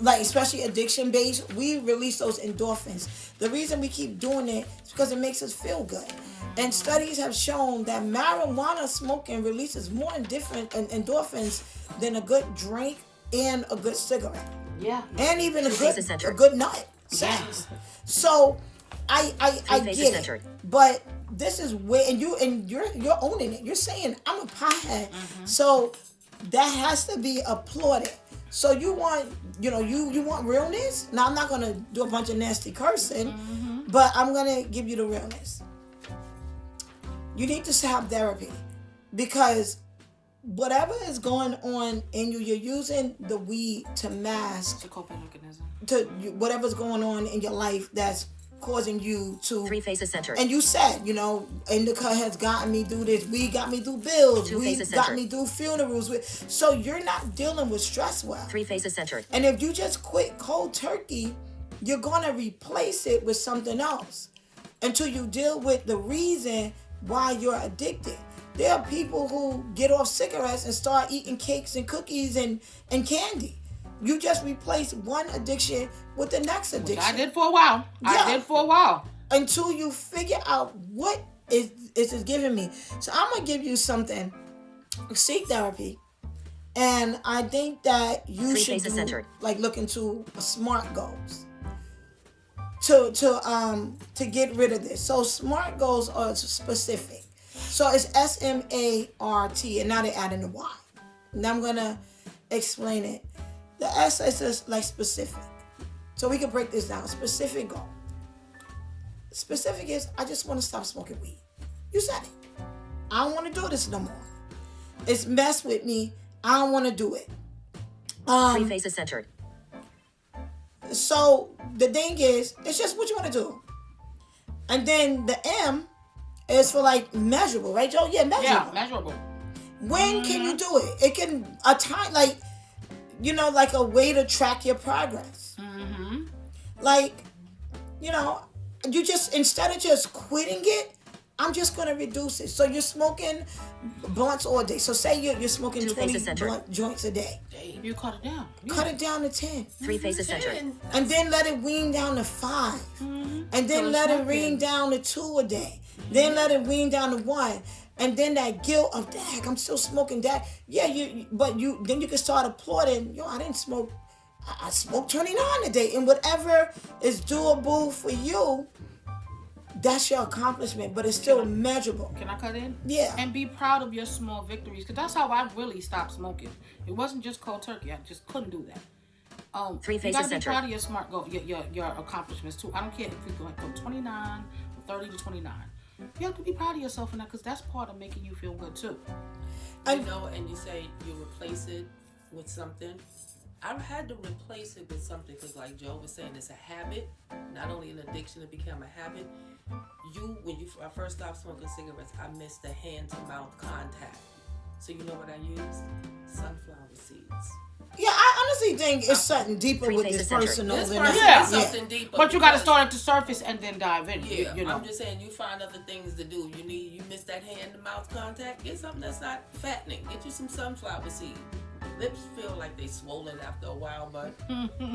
like especially addiction based, we release those endorphins. The reason we keep doing it is because it makes us feel good. And studies have shown that marijuana smoking releases more endorphins than a good drink and a good cigarette. Yeah. And even Two faces a centered. good nut. Sex. So I Three faces get it. centered. But this is where you're owning it. You're saying I'm a pothead. So that has to be applauded. So you want you want realness? Now I'm not gonna do a bunch of nasty cursing, but I'm gonna give you the realness. You need to have therapy because whatever is going on in you're using the weed to mask It's a coping mechanism. to whatever's going on in your life that's causing you to. Three faces centered. And you said, indica has gotten me through this. Weed got me through bills. Two Weed faces got centered. me through funerals. So you're not dealing with stress well. Three faces centered. And if you just quit cold turkey, you're going to replace it with something else until you deal with the reason why you're addicted. There are people who get off cigarettes and start eating cakes and cookies and candy. You just replace one addiction with the next addiction. I did for a while. Yeah. Until you figure out what is giving me. So I'm going to give you something. Seek therapy. And I think that you Three should faces do, centered. like look into SMART goals to get rid of this. So SMART goals are specific. So it's SMART, and now they're adding the Y. And I'm gonna explain it. The S is just like specific. So we can break this down. Specific goal. Specific is I just want to stop smoking weed. You said it. I don't want to do this no more. It's messed with me. I don't want to do it. Three faces centered. So the thing is, it's just what you want to do. And then the M is for like measurable, right, Joe? Yeah, measurable. Yeah, measurable. When can you do it? It can a time like a way to track your progress. Like, you just instead of just quitting it, I'm just gonna reduce it. So you're smoking blunts all day. So say you're smoking Two 20 faces centered. blunt joints a day. You cut it down. Cut it down to 10. Three faces centered. And then let it wean down to 5. And then So let it's it wean down to 2 a day. Then let it wean down to 1. And then that guilt of, dang, I'm still smoking that. Yeah, then you can start applauding, I didn't smoke. I smoked 29 a day. And whatever is doable for you, that's your accomplishment, but it's still measurable. Can I cut in? Yeah. And be proud of your small victories, because that's how I really stopped smoking. It wasn't just cold turkey. I just couldn't do that. Three You faces gotta be centered. proud of your smart goal, your accomplishments too. I don't care if you're going from 29 or 30 to 29. You have to be proud of yourself in that, because that's part of making you feel good too. And you say you replace it with something. I've had to replace it with something because, like Joe was saying, it's a habit. Not only an addiction, it became a habit. When I first stopped smoking cigarettes, I missed the hand-to-mouth contact. So you know what I used? Sunflower seeds. Yeah, I honestly think it's something deeper Three with faces this centered. person. This than person that. is Yeah. something deeper. But you got to because- start at the surface and then dive in. Yeah, You know. I'm just saying, you find other things to do. You miss that hand-to-mouth contact. Get something that's not fattening. Get you some sunflower seeds. Lips feel like they swollen after a while, but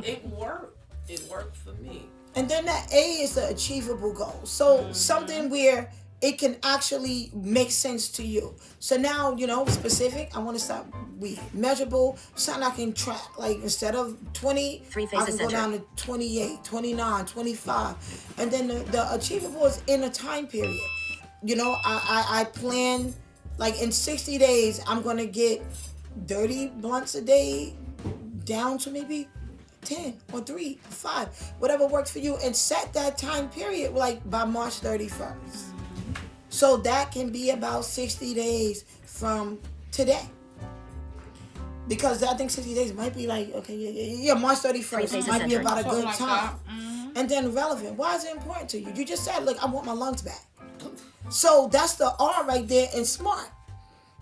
it worked. It worked for me. And then that A is the achievable goal. So something where it can actually make sense to you. So now, specific, I want to start with measurable, something I can track. Like instead of 20, Three I faces can go center. down to 28, 29, 25. And then the achievable is in a time period. I plan, like in 60 days, I'm going to get 30 blunts a day down to maybe 10 or 3 or 5, whatever works for you, and set that time period like by March 31st. So that can be about 60 days from today. Because I think 60 days might be like, okay, yeah, March 31st might be about a good time. And then relevant. Why is it important to you? You just said, look, I want my lungs back. So that's the R right there in SMART.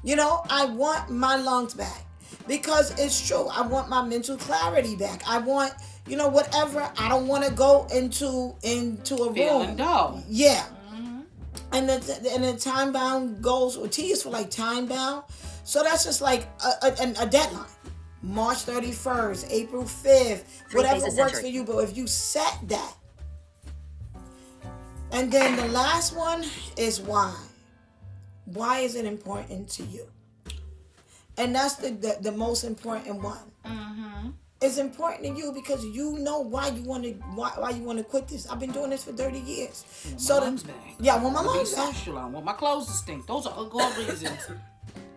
I want my lungs back. Because it's true. I want my mental clarity back. I want, whatever. I don't want to go into a room. Feeling dull. Yeah. And the time bound goals, or T is for like time bound. So that's just like a deadline. March 31st, April 5th, whatever works for you. But if you set that. And then the last one is why. Why is it important to you? And that's the most important one. It's important to you because you know why you want to quit this. I've been doing this for 30 years. My lungs back. Yeah, I want my lungs back. Social. I want my clothes to stink. Those are all good reasons.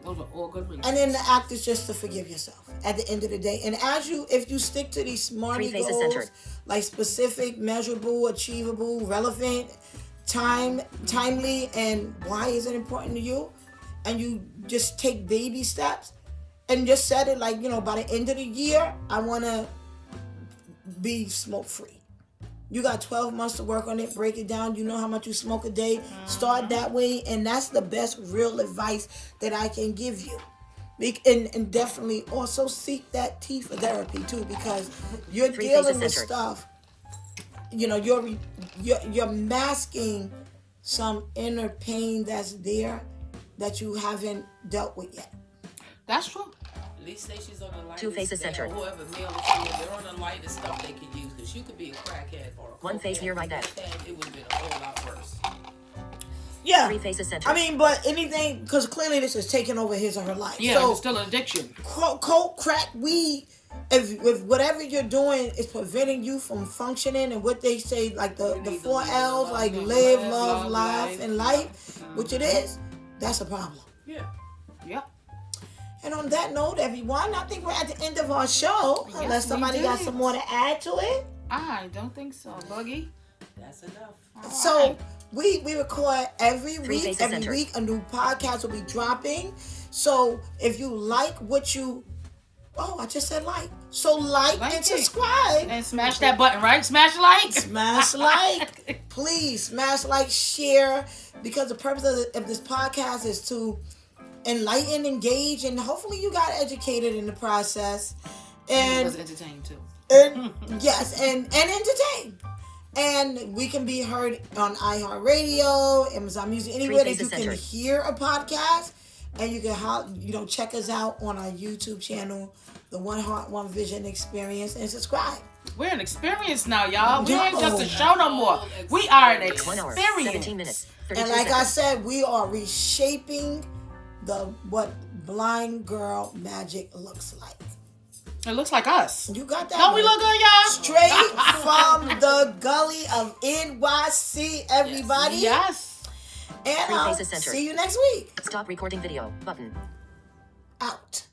Those are all good reasons. And then the act is just to forgive yourself at the end of the day. And if you stick to these SMARTY goals, like specific, measurable, achievable, relevant, timely, and why is it important to you? And you just take baby steps and just set it like, by the end of the year, I want to be smoke free. You got 12 months to work on it. Break it down. You know how much you smoke a day. Start that way. And that's the best real advice that I can give you. And definitely also seek that teeth therapy too, because you're dealing with stuff. You're masking some inner pain that's there that you haven't dealt with yet. That's true. At least say she's on the lightest. Two faces centered. Whoever male is female, they're on the lightest stuff they can use. Because you could be a crackhead or a One face near right back. It would have been a whole lot worse. Yeah. Three faces centered. I mean, but anything, because clearly this is taking over his or her life. Yeah, so, it's still an addiction. Coke, crack, weed, if whatever you're doing is preventing you from functioning, and what they say, like the 4 L's, like live, love, laugh, and life, which it is, that's a problem. Yeah. Yep. And on that note, everyone, I think we're at the end of our show. Yes, Unless somebody got some more to add to it. I don't think so, Buggy. That's enough. So we record every Three week. faces Every centered. week a new podcast will be dropping. So if you like what you... Oh, I just said like. So like and it. subscribe. And smash that button, right? Smash like. Smash like. Please smash like, share. Because the purpose of this podcast is to enlighten, engage, and hopefully you got educated in the process. And And, was entertained too. and yes, and entertain. And we can be heard on iHeartRadio, Amazon Music, anywhere that you faces can centered. hear a podcast. And you can check us out on our YouTube channel, the One Heart, One Vision Experience, and subscribe. We're an experience now, y'all. We ain't just a No. show no more. We are an 1 hour, experience. 17 minutes. 32 And like I seconds. said, we are reshaping what blind girl magic looks like. It looks like us. You got that? Don't we right. look good, y'all? Straight from the gully of NYC, everybody. Yes. And Three I'll faces centered. see you next week. Stop recording video button. Out.